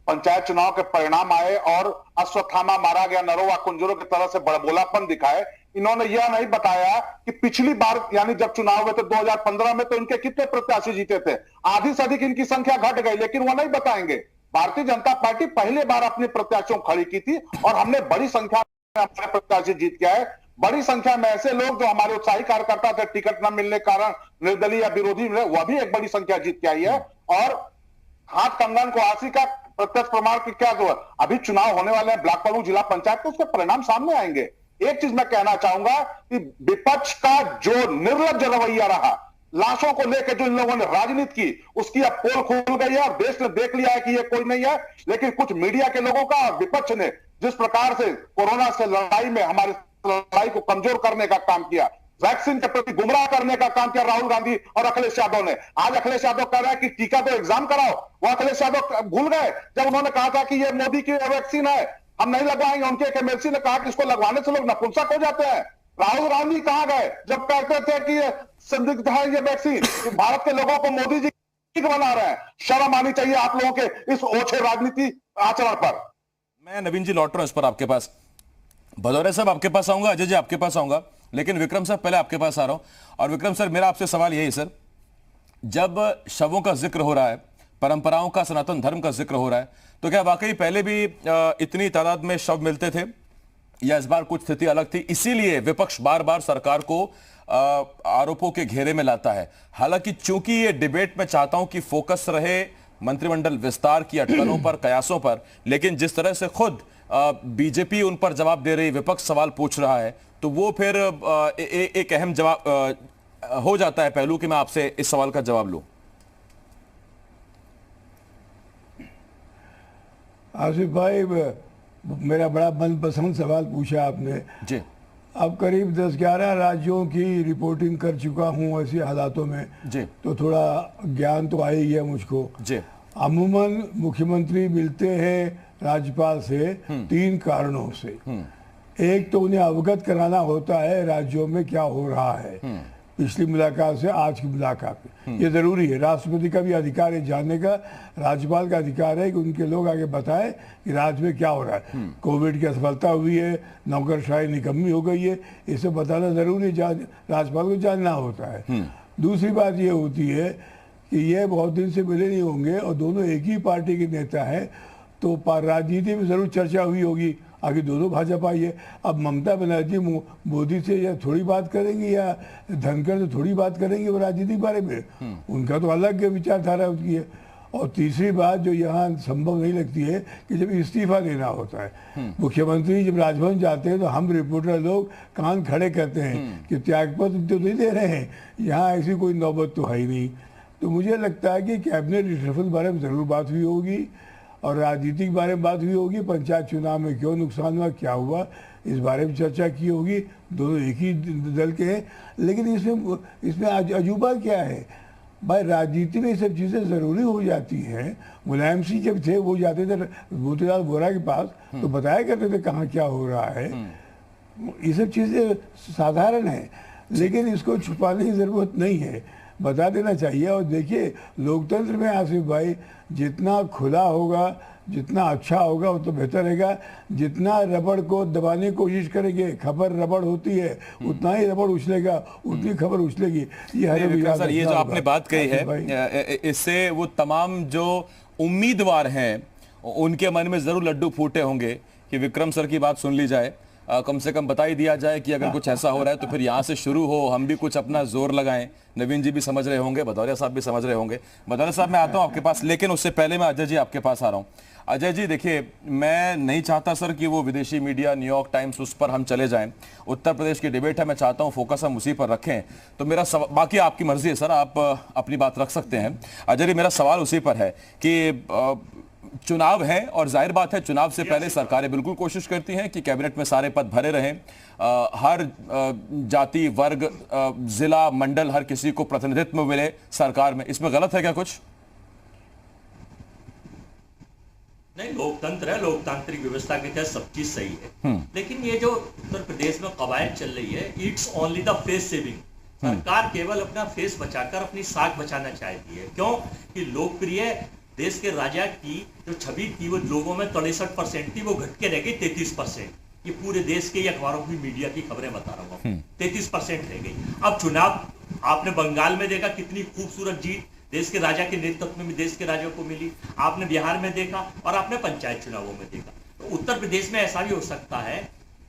पंचायत चुनाव के परिणाम आए और अश्वत्थामा मारा गया, नरोवा कुंजरों की तरह से बड़बोलापन दिखाए, इन्होंने यह नहीं बताया कि पिछली बार यानी जब चुनाव हुए थे 2015 में तो इनके कितने प्रत्याशी जीते थे। आधी से अधिक इनकी संख्या घट गई, लेकिन वो नहीं बताएंगे। भारतीय जनता पार्टी पहली बार अपने प्रत्याशियों को खड़ी की थी और हमने बड़ी संख्या में अपने प्रत्याशी जीत के आए। बड़ी संख्या में ऐसे लोग जो हमारे उत्साही कार्यकर्ता थे, टिकट न मिलने के कारण निर्दलीय या विरोधी मिले, वह भी एक बड़ी संख्या जीत के आई है। और हाथ कंगन को आंसी का प्रत्यक्ष प्रमाण की क्या जरूरत? अभी चुनाव होने वाले हैं ब्लॉक प्रमुख, जिला पंचायत, तो उसके परिणाम सामने आएंगे। एक चीज मैं कहना चाहूंगा कि विपक्ष का जो निर्लज्ज रवैया रहा, लाशों को लेकर जो इन लोगों ने राजनीति की, उसकी अब पोल खुल गई है और देश ने देख लिया है कि ये कोई नहीं है। लेकिन कुछ मीडिया के लोगों का और विपक्ष ने जिस प्रकार से कोरोना से लड़ाई में हमारी लड़ाई को कमजोर करने का काम किया, वैक्सीन के प्रति गुमराह करने का काम किया राहुल गांधी और अखिलेश यादव ने। आज अखिलेश यादव कह रहा है कि टीका तो एग्जाम कराओ, वो अखिलेश यादव भूल गए जब उन्होंने कहा था कि ये मोदी की वैक्सीन है, हम नहीं लगवाएंगे। उनके एक एमएलसी ने कहा कि इसको लगवाने से लोग नपुंसक हो जाते हैं। राहुल गांधी कहां गए जब कहते थे कि ये संदिग्ध है ये वैक्सीन? भारत के लोगों को मोदी जी बना रहे हैं। शर्म आनी चाहिए आप लोगों के इस ओछे राजनीति आचरण पर। मैं नवीन जी लौट रहा हूं इस पर आपके पास। भदौरिया साहब आपके पास आऊंगा, अजय जी आपके पास आऊंगा, लेकिन विक्रम साहब पहले आपके पास आ रहा हूं। और विक्रम सर, मेरा आपसे सवाल यही सर, जब शवों का जिक्र हो रहा है, परंपराओं का, सनातन धर्म का जिक्र हो रहा है, तो क्या वाकई पहले भी इतनी तादाद में शव मिलते थे या इस बार कुछ स्थिति अलग थी, इसीलिए विपक्ष बार बार सरकार को आरोपों के घेरे में लाता है? हालांकि चूंकि ये डिबेट में चाहता हूं कि फोकस रहे मंत्रिमंडल विस्तार की अटकलों पर, कयासों पर, लेकिन जिस तरह से खुद बीजेपी उन पर जवाब दे रही, विपक्ष सवाल पूछ रहा है, तो वो फिर एक अहम जवाब हो जाता है पहलू कि मैं आपसे इस सवाल का जवाब लूं। आसिफ भाई, मेरा बड़ा मनपसंद सवाल पूछा आपने जी। अब करीब 10-11 राज्यों की रिपोर्टिंग कर चुका हूं ऐसे हालातों में जी, तो थोड़ा ज्ञान तो आ ही गया मुझको जी। अमूमन मुख्यमंत्री मिलते हैं राज्यपाल से 3 कारणों से। एक तो उन्हें अवगत कराना होता है राज्यों में क्या हो रहा है, पिछली मुलाकात से आज की मुलाकात में। ये जरूरी है, राष्ट्रपति का भी अधिकार है जानने का, राज्यपाल का अधिकार है कि उनके लोग आगे बताएं कि राज्य में क्या हो रहा है। कोविड की असफलता हुई है, नौकरशाही निकम्मी हो गई है, इसे बताना जरूरी है, राज्यपाल को जानना होता है। दूसरी बात ये होती है कि ये बहुत दिन से मिले नहीं होंगे और दोनों एक ही पार्टी के नेता हैं, तो राजनीति में जरूर चर्चा हुई होगी, आगे दोनों भाजपा ही है। अब ममता बनर्जी मोदी से या थोड़ी बात करेंगी या धनखड़ से थोड़ी बात करेंगी वो राजनीति के बारे में, उनका तो अलग विचारधारा होती है। और तीसरी बात जो यहाँ संभव नहीं लगती है कि जब इस्तीफा देना होता है, मुख्यमंत्री जब राजभवन जाते हैं तो हम रिपोर्टर लोग कान खड़े करते हैं कि त्यागपत्र तो नहीं दे रहे हैं, यहाँ ऐसी कोई नौबत तो है ही नहीं। तो मुझे लगता है कि कैबिनेट रिशफल बारे में ज़रूर बात हुई होगी और राजनीति के बारे में बात हुई होगी, पंचायत चुनाव में क्यों नुकसान हुआ, क्या हुआ, इस बारे में चर्चा की होगी। दोनों एक ही दल के हैं, लेकिन इसमें अजूबा क्या है भाई, राजनीति में ये सब चीज़ें ज़रूरी हो जाती हैं। मुलायम सिंह जब थे वो जाते थे मोतीलाल वोरा के पास तो बताया करते थे कहाँ क्या हो रहा है। ये सब चीज़ें साधारण है, लेकिन इसको छुपाने की ज़रूरत नहीं है, बता देना चाहिए। और देखिए, लोकतंत्र में आसिफ भाई जितना खुला होगा, जितना अच्छा होगा वो तो बेहतर रहेगा। जितना रबड़ को दबाने की कोशिश करेंगे, खबर रबड़ होती है, उतना ही रबड़ उछलेगा, उतनी खबर उछलेगी। सर, ये जो आपने बात कही है, इससे वो तमाम जो उम्मीदवार हैं उनके मन में जरूर लड्डू फूटे होंगे कि विक्रम सर की बात सुन ली जाए, कम से कम बता ही दिया जाए कि अगर कुछ ऐसा हो रहा है तो फिर यहाँ से शुरू हो, हम भी कुछ अपना जोर लगाएं। नवीन जी भी समझ रहे होंगे, भदौरिया साहब भी समझ रहे होंगे। भदौरिया साहब, मैं आता हूँ आपके पास, लेकिन उससे पहले मैं अजय जी आपके पास आ रहा हूँ। अजय जी देखिए, मैं नहीं चाहता सर कि वो विदेशी मीडिया, न्यूयॉर्क टाइम्स, उस पर हम चले जाएं। उत्तर प्रदेश की डिबेट है, मैं चाहता हूँ फोकस हम उसी पर रखें। तो मेरा बाकी आपकी मर्जी है सर, आप अपनी बात रख सकते हैं। अजय जी, मेरा सवाल उसी पर है कि चुनाव है और जाहिर बात है चुनाव से पहले सरकारें बिल्कुल कोशिश करती हैं कि कैबिनेट में सारे पद भरे रहें, हर जाति, वर्ग, जिला, मंडल, हर किसी को प्रतिनिधित्व मिले सरकार में। इसमें गलत है क्या कुछ? नहीं, लोकतंत्र है, लोकतांत्रिक व्यवस्था के तहत सब चीज सही है। लेकिन ये जो उत्तर प्रदेश में कवायद चल रही है, it's only the face saving. सरकार केवल अपना फेस बचाकर अपनी साख बचाना चाहती है। क्यों? कि लोकप्रिय देश के राजा की जो छवि थी वो लोगों में 63% थी, वो घट के रह गई 33%। ये पूरे देश के अखबारों की, मीडिया की खबरें बता रहा हूँ, 33% रह गई। अब चुनाव आपने बंगाल में देखा, कितनी खूबसूरत जीत देश के राजा के नेतृत्व में देश के राजा को मिली, आपने बिहार में देखा और आपने पंचायत चुनावों में देखा। तो उत्तर प्रदेश में ऐसा भी हो सकता है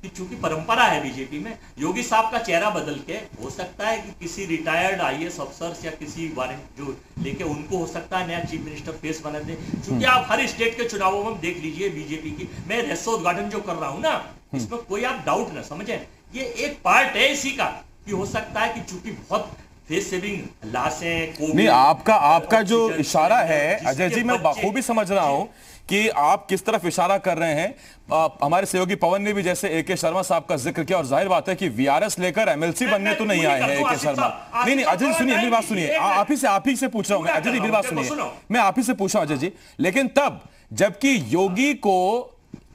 कि चूंकि परंपरा है बीजेपी में, योगी साहब का चेहरा बदल के हो सकता है कि किसी रिटायर्ड IAS अफसर या किसी वारंट जो लेके उनको हो सकता है नया चीफ मिनिस्टर फेस बना दे। क्योंकि आप हर स्टेट के चुनावों में देख लीजिए बीजेपी की, मैं रेसो उद्घाटन जो कर रहा हूं ना, इसमें कोई आप डाउट ना समझे, ये एक पार्ट है इसी का कि हो सकता है कि चूंकि बहुत फेस सेविंग लाशें, नहीं, आपका जो इशारा है अजय जी, मैं बखूबी समझ रहा हूं कि आप किस तरफ इशारा कर रहे हैं। हमारे सहयोगी पवन ने भी जैसे AK शर्मा साहब का जिक्र किया, और जाहिर बात है कि VRS लेकर MLC बनने तो नहीं आए हैं AK शर्मा। नहीं, अजय जी सुनिए, मेरी बात सुनिए, आप ही से पूछ रहा हूं अजय जी, मेरी बात सुनिए, मैं आप ही से पूछ रहा हूं अजय जी। लेकिन तब जबकि योगी को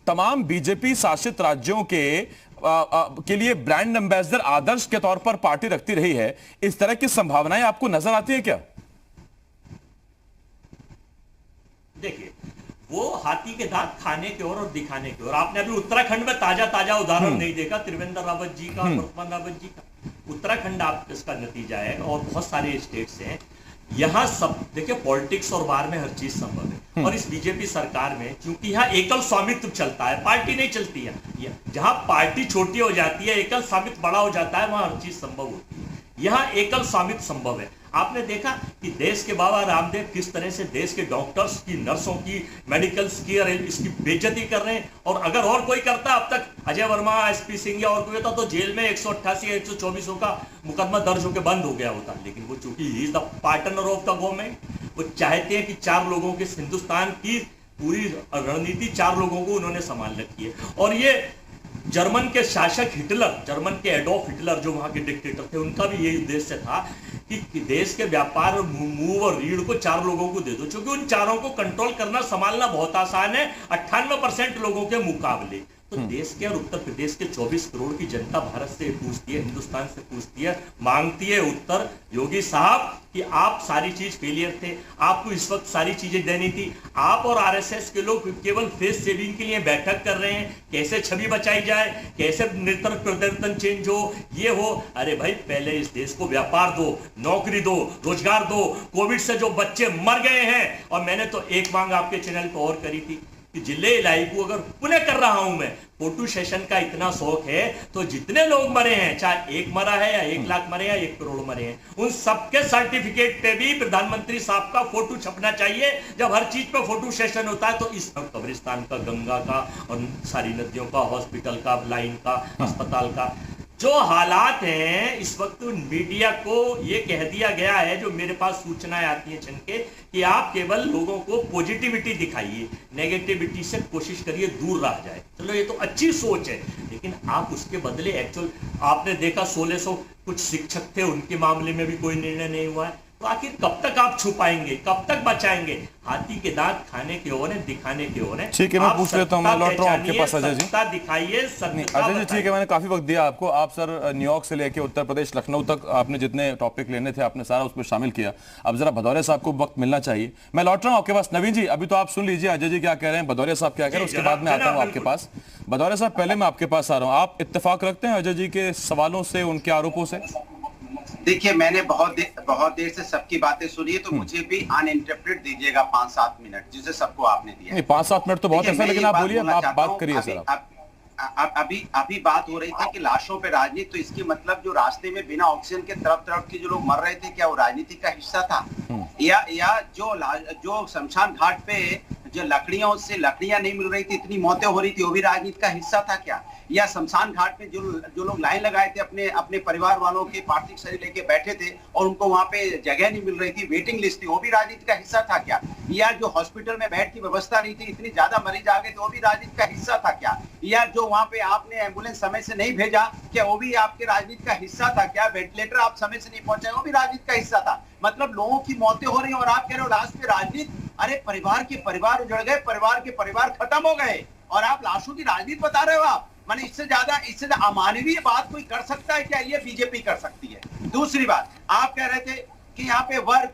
तमाम बीजेपी शासित राज्यों के के लिए ब्रांड एम्बेसडर आदर्श के तौर पर पार्टी रखती रही है, इस तरह की संभावनाएं आपको नजर आती है क्या? देखिए, वो हाथी के दांत खाने के और दिखाने के और। आपने अभी उत्तराखंड में ताजा उदाहरण नहीं देखा त्रिवेंद्र रावत जी का, वर्तमान रावत जी का। उत्तराखंड आप इसका नतीजा है, और बहुत सारे स्टेट्स हैं। यहाँ सब देखिए, पॉलिटिक्स और बाहर में हर चीज संभव है। और इस बीजेपी सरकार में क्योंकि यहाँ एकल स्वामित्व चलता है, पार्टी नहीं चलती है। जहां पार्टी छोटी हो जाती है, एकल स्वामित्व बड़ा हो जाता है, वहां हर चीज संभव होती है। यहाँ एकल स्वामित्व संभव है। आपने देखा कि देश के बाबा रामदेव किस तरह से देश के डॉक्टर्स की, नर्सों की, मेडिकल्स की और इसकी बेइज्जती कर रहे हैं। और अगर और कोई करता, अब तक अजय वर्मा, एसपी सिंह या और कोई होता तो जेल में 188 या 124 का मुकदमा दर्ज होकर बंद हो गया होता। लेकिन वो चूंकि he is the partner of the government, वो चाहते हैं कि 4 लोगों के, हिंदुस्तान की पूरी रणनीति 4 लोगों को उन्होंने संभाल रखी है। और ये जर्मन के शासक हिटलर, जर्मन के एडोल्फ हिटलर जो वहां के डिक्टेटर थे, उनका भी यही उद्देश्य था कि देश के व्यापार, मूव और रीढ़ को 4 लोगों को दे दो, क्योंकि उन 4 को कंट्रोल करना, संभालना बहुत आसान है 98% लोगों के मुकाबले। तो देश के और उत्तर प्रदेश के 24 करोड़ की जनता भारत से पूछती है, हिंदुस्तान से पूछती है, मांगती है उत्तर, योगी साहब, कि आप सारी चीज फेलियर थे, आपको इस वक्त सारी चीजें देनी थी। आप और आरएसएस के लोग केवल फेस सेविंग के लिए बैठक कर रहे हैं, कैसे छवि बचाई जाए, कैसे निरंतर प्रदर्शन चेंज हो, ये हो। अरे भाई, पहले इस देश को व्यापार दो, नौकरी दो, रोजगार दो। कोविड से जो बच्चे मर गए हैं, और मैंने तो एक मांग आपके चैनल पर और करी थी कि जिले इलाई को अगर पुनः कर रहा हूं मैं, फोटो सेशन का इतना शौक है, तो जितने लोग मरे हैं, चाहे 1 मरा है या 1 लाख मरे या 1 करोड़ मरे हैं, उन सबके सर्टिफिकेट पे भी प्रधानमंत्री साहब का फोटो छपना चाहिए। जब हर चीज पे फोटो सेशन होता है, तो इस कब्रिस्तान का, गंगा का और सारी नदियों का, हॉस्पिटल का, लाइन का, अस्पताल का जो हालात हैं इस वक्त, मीडिया को ये कह दिया गया है, जो मेरे पास सूचनाएं आती हैं छनके, कि आप केवल लोगों को पॉजिटिविटी दिखाइए, नेगेटिविटी से कोशिश करिए दूर रह जाए। चलो, ये तो अच्छी सोच है, लेकिन आप उसके बदले एक्चुअल, आपने देखा 1600 कुछ शिक्षक थे, उनके मामले में भी कोई निर्णय नहीं हुआ है। तो आखिर कब तक आप छुपाएंगे, कब तक बचाएंगे? हाथी के दांत खाने के ओर है, दिखाने के ओर है। ठीक है, मैं पूछ लेता हूं, मैं लौट रहा हूं आपके पास अजय जी। दिखाइए, अजय जी ठीक है, मैंने काफी वक्त दिया आपको। आप सर न्यूयॉर्क से लेके उत्तर प्रदेश, लखनऊ तक आपने जितने टॉपिक लेने थे, आपने सारा उसमें शामिल किया। अब जरा भदौरिया साहब को वक्त मिलना चाहिए। मैं लौट रहा हूं आपके पास। नवीन जी, अभी तो आप सुन लीजिए अजय जी क्या कह रहे हैं, भदौरिया साहब क्या कह रहे हैं, उसके बाद में आता हूं आपके पास। भदौरिया साहब, पहले मैं आपके पास आ रहा हूं। आप इत्तेफाक रखते हैं अजय जी के सवालों से, उनके आरोपों से? देखिए, मैंने बहुत देर से सबकी बातें सुनी है, तो मुझे भी अनइंटरप्टेड दीजिएगा 5-7 मिनट, जिसे सबको आपने दिया। नहीं, 5-7 मिनट तो बहुत है, लेकिन आप बोलिए, आप बात करिए सर। अभी बात हो रही थी कि लाशों पे राजनीति, तो इसकी मतलब जो रास्ते में बिना ऑक्सीजन के तरफ के जो लोग मर रहे थे, क्या वो राजनीति का हिस्सा था? या जो शमशान घाट पे जो लकड़ियां नहीं मिल रही थी, इतनी मौतें हो रही थी, वो भी राजनीति का हिस्सा था क्या? या शमशान घाट पे जो लोग लाइन लगाए थे, अपने परिवार वालों के पार्थिव शरीर लेके बैठे थे और उनको वहां पे जगह नहीं मिल रही थी, वेटिंग लिस्ट थी, वो भी राजनीति का हिस्सा था क्या? या जो हॉस्पिटल में बेड की व्यवस्था नहीं थी, इतनी ज्यादा मरीज आ गए थे, वो भी राजनीति का हिस्सा था क्या? या जो वहां पे आपने एम्बुलेंस समय से नहीं भेजा, क्या वो भी आपके राजनीति का हिस्सा था क्या? वेंटिलेटर आप समय से नहीं पहुंचाए, वो भी राजनीति का हिस्सा था। मतलब लोगों की मौतें हो रही है और आप कह रहे हो लास्ट में राजनीति। अरे, परिवार के परिवार उजड़ गए, परिवार के परिवार खत्म हो गए, और आप लाशों की राजनीति बता रहे हो? आप माने इससे ज्यादा अमानवीय बात कोई कर सकता है क्या? ये बीजेपी कर सकती है। दूसरी बात, आप कह रहे थे कि यहाँ पे वर्ग,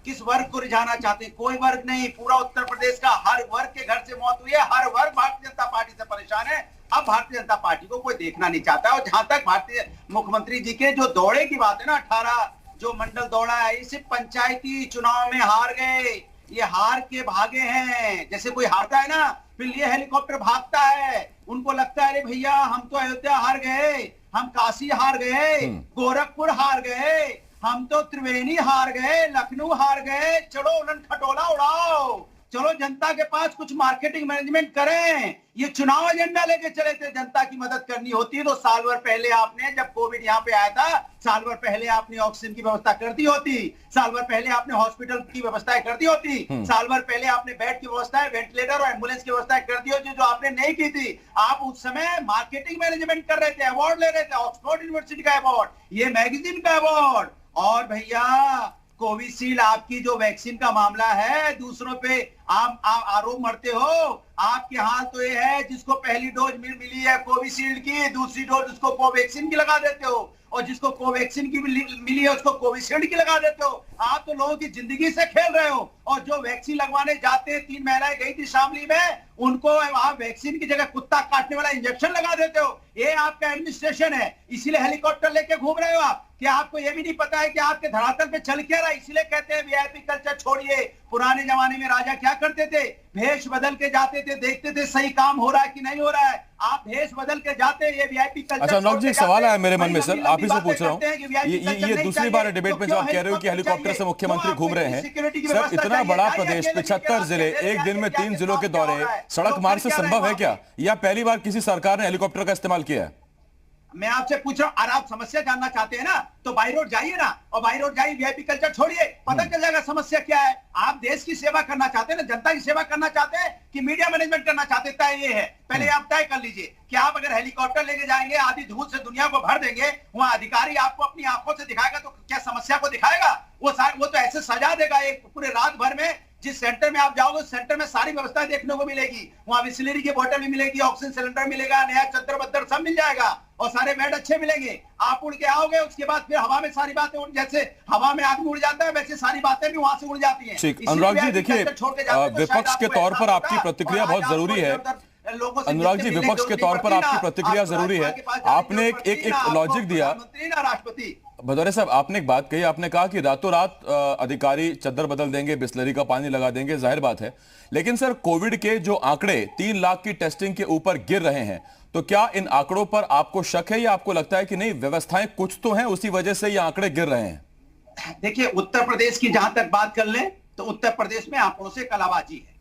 किस वर्ग को रिझाना चाहते हैं? कोई वर्ग नहीं, पूरा उत्तर प्रदेश का हर वर्ग के घर से मौत हुई है, हर वर्ग भारतीय जनता पार्टी से परेशान है। अब भारतीय जनता पार्टी को कोई देखना नहीं चाहता। और जहां तक भारतीय मुख्यमंत्री जी के जो दौड़े की बात है ना, 18 जो मंडल दौड़ा है, इसे पंचायती चुनाव में हार गए, ये हार के भागे हैं। जैसे कोई हारता है ना, फिर ये हेलीकॉप्टर भागता है, उनको लगता है अरे भैया हम तो अयोध्या हार गए, हम काशी हार गए, गोरखपुर हार गए, हम तो त्रिवेणी हार गए, लखनऊ हार गए, चलो उलन खटोला उड़ाओ, चलो जनता के पास कुछ मार्केटिंग मैनेजमेंट करें। ये चुनाव एजेंडा लेके चले थे, जनता की मदद करनी होती है तो साल भर पहले आपने, जब कोविड यहाँ पे आया था, साल भर पहले आपने ऑक्सीजन की व्यवस्था कर दी होती, साल भर पहले आपने हॉस्पिटल की व्यवस्थाएं कर दी होती, साल भर पहले आपने बेड की व्यवस्थाएं, वेंटिलेटर और एम्बुलेंस की व्यवस्थाएं कर दी होती, जो आपने नहीं की थी। आप उस समय मार्केटिंग मैनेजमेंट कर रहे थे, अवार्ड ले रहे थे, ऑक्सफोर्ड यूनिवर्सिटी का अवार्ड, ये मैगजीन का अवार्ड। और भैया कोविशील्ड आपकी जो वैक्सीन का मामला है, दूसरों पे आप आरोप मरते हो। आपके हाल तो ये है, जिसको पहली डोज मिली है कोविशील्ड की, दूसरी डोज उसको कोवैक्सीन की लगा देते हो, और जिसको कोवैक्सीन की मिली है उसको कोविशील्ड की लगा देते हो। आप तो लोगों की जिंदगी से खेल रहे हो। और जो वैक्सीन लगवाने जाते हैं, 3 महिलाएं गई थी शामली में, उनको आप वैक्सीन की जगह कुत्ता काटने वाला इंजेक्शन लगा देते हो। ये आपका एडमिनिस्ट्रेशन है, इसीलिए हेलीकॉप्टर लेके घूम रहे हो आप। कि आपको ये भी नहीं पता है कि आपके धरातल पे चल क्या रहा है। इसीलिए कहते हैं वीआईपी कल्चर छोड़िए। पुराने जमाने में राजा क्या करते थे, भेष बदल के जाते थे, देखते थे सही काम हो रहा है कि नहीं हो रहा है। आप भेष बदल के जाते हैं, ये वीआईपी कल्चर। अच्छा नौक जी, सवाल आया मेरे मन में सर, आप ही से पूछ रहा हूँ। ये दूसरी बार डिबेट में जब आप कह रहे हो कि हेलीकॉप्टर से मुख्यमंत्री घूम रहे हैं, सर इतना बड़ा प्रदेश, 75 जिले, एक दिन में 3 जिलों के दौरे, सड़क मार्ग से संभव है क्या, या पहली बार किसी सरकार ने हेलीकॉप्टर का इस्तेमाल किया है? मैं आपसे पूछ रहा हूं, अगर आप समस्या जानना चाहते हैं ना तो बाई रोड जाइए ना, और बाई रोड जाइए, वीआईपी कल्चर छोड़िए, पता चल जाएगा समस्या क्या है। आप देश की सेवा करना चाहते हैं ना, जनता की सेवा करना चाहते हैं कि मीडिया मैनेजमेंट करना चाहते हैं, तय ये है। पहले आप तय कर लीजिए कि आप अगर हेलीकॉप्टर लेके जाएंगे, आधी धूल से दुनिया को भर देंगे, वहां अधिकारी आपको अपनी आंखों से दिखाएगा तो क्या समस्या को दिखाएगा? वो तो ऐसे सजा देगा एक पूरे रात भर में। जिस सेंटर में आप जाओगे, उस सेंटर में सारी व्यवस्था देखने को मिलेगी। वहां बिस्लरी की बोतल भी मिलेगी, ऑक्सीजन सिलेंडर मिलेगा, नया चद्दर बद्दर सब मिल जाएगा, और सारे बेड अच्छे मिलेंगे। आप उड़ के आओगे, उसके बाद फिर हवा में सारी बातें उड़, जैसे हवा में आदमी उड़ जाता है वैसे सारी बातें भी वहां से उड़ जाती हैं। ठीक, अनुराग जी देखिए, विपक्ष के तौर पर आपकी प्रतिक्रिया बहुत जरूरी है। अनुराग जी, विपक्ष के तौर पर आपकी प्रतिक्रिया जरूरी है। आपने एक लॉजिक दिया, राष्ट्रपति भदौरे साहब, आपने एक बात कही, आपने कहा कि रातों रात अधिकारी चद्दर बदल देंगे, बिस्लरी का पानी लगा देंगे, जाहिर बात है। लेकिन सर कोविड के जो आंकड़े 3 लाख की टेस्टिंग के ऊपर गिर रहे हैं, तो क्या इन आंकड़ों पर आपको शक है, या आपको लगता है कि नहीं, व्यवस्थाएं कुछ तो हैं, उसी वजह से ये आंकड़े गिर रहे हैं? देखिए, उत्तर प्रदेश की जहां तक बात कर लें तो उत्तर प्रदेश में आंकड़ों से कलाबाजी है,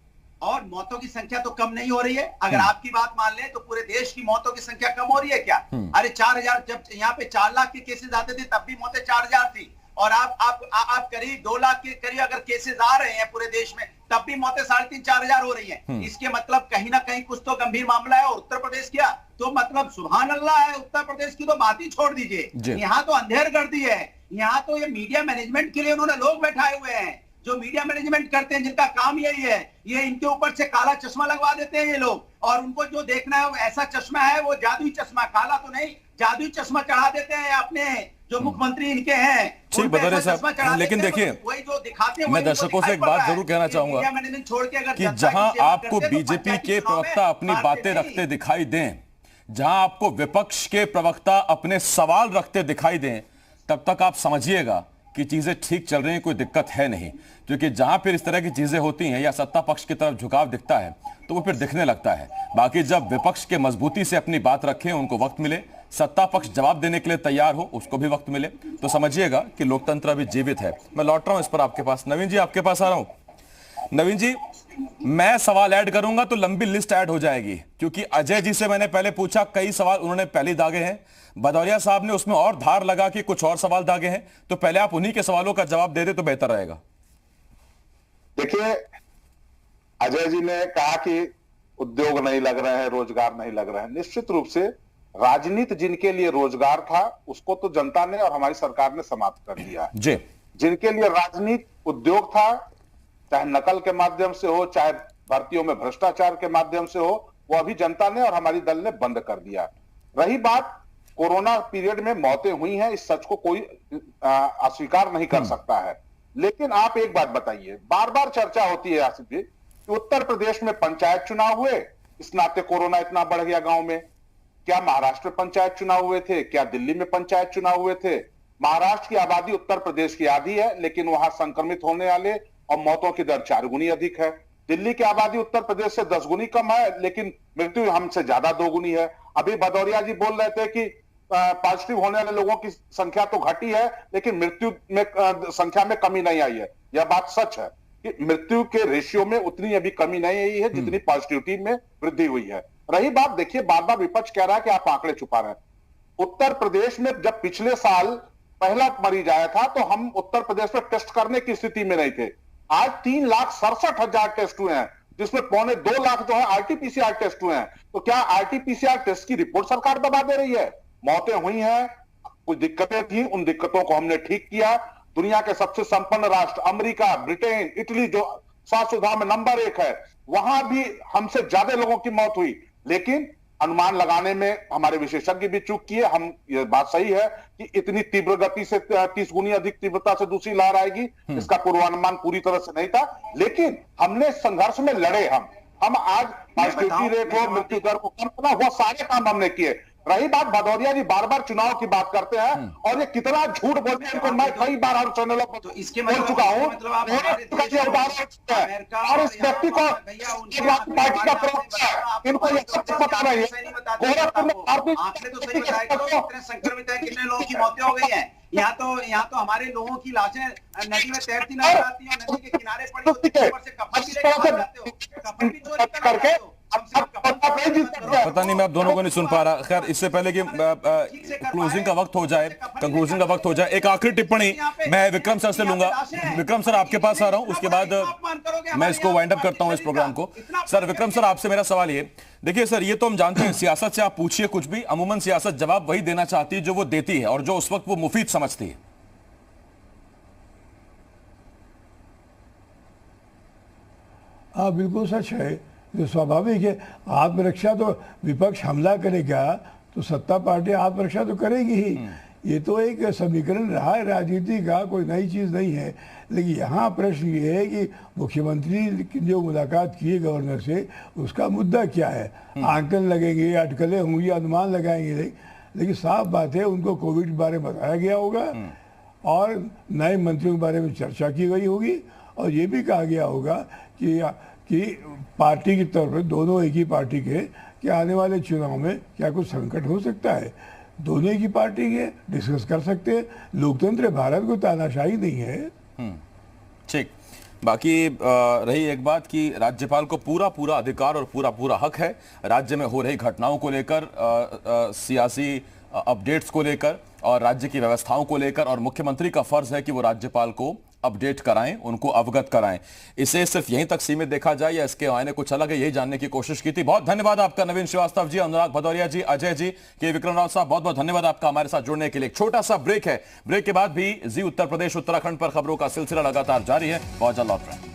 और मौतों की संख्या तो कम नहीं हो रही है। अगर आपकी बात मान लें तो पूरे देश की मौतों की संख्या कम हो रही है क्या? अरे 4000, जब यहाँ पे 4 लाख के केसेस आते थे तब भी मौतें 4000 थी, और आप करीब 2 लाख के करीब अगर केसेस आ रहे हैं पूरे देश में, तब भी मौतें 3,500-4,000 हो रही हैं। इसके मतलब कहीं ना कहीं कुछ तो गंभीर मामला है। और उत्तर प्रदेश क्या, तो मतलब सुभान अल्लाह है, उत्तर प्रदेश की तो बात ही छोड़ दीजिए। यहाँ तो अंधेर गर्दी है। यहाँ तो ये मीडिया मैनेजमेंट के लिए उन्होंने लोग बैठाए हुए हैं जो मीडिया मैनेजमेंट करते हैं, जिनका काम यही है। ये इनके ऊपर से काला चश्मा लगवा देते हैं ये लोग, और उनको जो देखना है वो ऐसा चश्मा है, वो जादुई चश्मा, काला तो नहीं, जादुई चश्मा चढ़ा देते हैं अपने जो मुख्यमंत्री इनके हैं। ठीक भदौरे साहब, लेकिन देखिए, वही जो दिखाते हैं, मैं दर्शकों से एक बात जरूर कहना चाहूंगा कि जहां आपको बीजेपी के प्रवक्ता अपनी बातें रखते दिखाई दें, जहां आपको विपक्ष के प्रवक्ता अपने सवाल रखते दिखाई दें, तब तक आप समझिएगा कि चीजें ठीक चल रही हैं, कोई दिक्कत है नहीं। क्योंकि जहां फिर इस तरह की चीजें होती हैं या सत्ता पक्ष की तरफ झुकाव दिखता है तो वो फिर दिखने लगता है। बाकी जब विपक्ष के मजबूती से अपनी बात रखें, उनको वक्त मिले, सत्ता पक्ष जवाब देने के लिए तैयार हो, उसको भी वक्त मिले, तो समझिएगा कि लोकतंत्र अभी जीवित है। मैं लौट रहा हूं इस पर आपके पास। नवीन जी, आपके पास आ रहा हूं। नवीन जी, मैं सवाल ऐड करूंगा तो लंबी लिस्ट ऐड हो जाएगी, क्योंकि अजय जी से मैंने पहले पूछा, कई सवाल उन्होंने पहले दागे हैं, भदौरिया साहब ने उसमें और धार लगा के कुछ और सवाल दागे हैं, तो पहले आप उन्हीं के सवालों का जवाब दे दे तो बेहतर रहेगा। देखिए, अजय जी ने कहा कि उद्योग नहीं लग रहे हैं, रोजगार नहीं लग रहे हैं। निश्चित रूप से राजनीति जिनके लिए रोजगार था उसको तो जनता ने और हमारी सरकार ने समाप्त कर दिया है। जिनके लिए राजनीति उद्योग था, चाहे नकल के माध्यम से हो, चाहे भर्तियों में भ्रष्टाचार के माध्यम से हो, वो अभी जनता ने और हमारी दल ने बंद कर दिया। रही बात कोरोना पीरियड में मौतें हुई हैं, इस सच को कोई अस्वीकार नहीं कर सकता है। लेकिन आप एक बात बताइए, बार बार चर्चा होती है आसिफ जी कि उत्तर प्रदेश में पंचायत चुनाव हुए, इस नाते कोरोना इतना बढ़ गया गांव में। क्या महाराष्ट्र में पंचायत चुनाव हुए थे? क्या दिल्ली में पंचायत चुनाव हुए थे? महाराष्ट्र की आबादी उत्तर प्रदेश की आधी है, लेकिन वहां संक्रमित होने वाले और मौतों की दर 4 गुनी अधिक है। दिल्ली की आबादी उत्तर प्रदेश से 10 गुनी कम है, लेकिन मृत्यु हमसे ज्यादा 2 गुनी है। अभी भदौरिया जी बोल रहे थे कि पॉजिटिव होने वाले लोगों की संख्या तो घटी है, लेकिन मृत्यु में संख्या में कमी नहीं आई है। यह बात सच है कि मृत्यु के रेशियो में उतनी अभी कमी नहीं आई है जितनी पॉजिटिविटी में वृद्धि हुई है। रही बात, देखिए, बार बार विपक्ष कह रहा है कि आप आंकड़े छुपा रहे हैं। उत्तर प्रदेश में जब पिछले साल पहला मरीज आया था तो हम उत्तर प्रदेश में टेस्ट करने की स्थिति में नहीं थे। आज 3,67,000 टेस्ट हुए हैं, जिसमें 2.25 लाख जो है आरटीपीसीआर टेस्ट हुए हैं। तो क्या आरटीपीसीआर टेस्ट की रिपोर्ट सरकार दबा दे रही है? मौतें हुई हैं, कुछ दिक्कतें थी, उन दिक्कतों को हमने ठीक किया। दुनिया के सबसे संपन्न राष्ट्र अमेरिका, ब्रिटेन, इटली जो स्वास्थ्य सुधार में नंबर 1 है, वहां भी हमसे ज्यादा लोगों की मौत हुई। लेकिन अनुमान लगाने में हमारे विशेषज्ञ भी चूक किए। हम, ये बात सही है कि इतनी तीव्र गति से 30 गुनी अधिक तीव्रता से दूसरी लहर आएगी, इसका पूर्वानुमान पूरी तरह से नहीं था। लेकिन हमने संघर्ष में लड़े। हम आज पॉजिटिविटी रेट हो, मृत्यु दर को कम करना, वो सारे काम हमने किए। रही बात भदौरिया जी बार बार चुनाव की बात करते हैं और ये कितना झूठ बोलते हैं, इनको मैं कई बार हर चैनलों पर बोल चुका हूं। और इस व्यक्ति को पार्टी का प्रवक्ता, इनको ये पता नहीं है। गोरखपुर में कितने संक्रमित है, कितने लोगों की मौतें हो गई हैं। यहाँ तो हमारे लोगों की लाशें नदी में तैरती नजर आती हैं, नदी के किनारे पड़ी होती है, ऊपर से कफन भी लेके जाते हो, कफन भी चोरी करके। पता नहीं, मैं आप दोनों को नहीं सुन पा रहा। खैर, इससे पहले कि क्लोजिंग का वक्त हो जाए, कंक्लूजन का वक्त हो जाए, एक आखिरी टिप्पणी मैं विक्रम सर से लूंगा। विक्रम सर, आपके पास आ रहा हूं, उसके बाद मैं इसको वाइंड अप करता हूं इस प्रोग्राम को। सर, विक्रम सर, आपसे मेरा सवाल ये, देखिए सर, ये तो हम जानते हैं सियासत से आप पूछिए कुछ भी, अमूमन सियासत जवाब वही देना चाहती है जो वो देती है और जो उस वक्त वो मुफीद समझती है। हाँ, बिल्कुल सच है, जो स्वाभाविक है। आत्मरक्षा तो विपक्ष हमला करेगा तो सत्ता पार्टी आत्मरक्षा तो करेगी ही। ये तो एक समीकरण रहा है राजनीति का, कोई नई चीज़ नहीं है। लेकिन यहाँ प्रश्न ये है कि मुख्यमंत्री की जो मुलाकात की है गवर्नर से, उसका मुद्दा क्या है। आंकलन लगेंगे, अटकलें होंगी, अनुमान लगाएंगे, लेकिन साफ बात है उनको कोविड के बारे में बताया गया होगा और नए मंत्रियों के बारे में चर्चा की गई होगी और ये भी कहा गया होगा कि पार्टी की तरफ से, दोनों एक ही पार्टी के, कि आने वाले चुनाव में क्या कुछ संकट हो सकता है। दोनों की पार्टी के डिस्कस कर सकते हैं। लोकतंत्र भारत को तानाशाही नहीं है। ठीक, बाकी रही एक बात कि राज्यपाल को पूरा अधिकार और पूरा हक है राज्य में हो रही घटनाओं को लेकर, सियासी अपडेट्स को लेकर और राज्य की व्यवस्थाओं को लेकर, और मुख्यमंत्री का फर्ज है कि वो राज्यपाल को अपडेट कराएं, उनको अवगत कराएं। इसे सिर्फ यहीं तक सीमित देखा जाए या इसके मायने कुछ अलग है, यही जानने की कोशिश की थी। बहुत धन्यवाद आपका नवीन श्रीवास्तव जी, अनुराग भदौरिया जी, अजय जी, के विक्रम राव साहब, बहुत बहुत धन्यवाद आपका हमारे साथ जुड़ने के लिए। एक छोटा सा ब्रेक है, ब्रेक के बाद भी जी उत्तर प्रदेश उत्तराखंड पर खबरों का सिलसिला लगातार जारी है। बहुत जल्द लौट रहे हैं।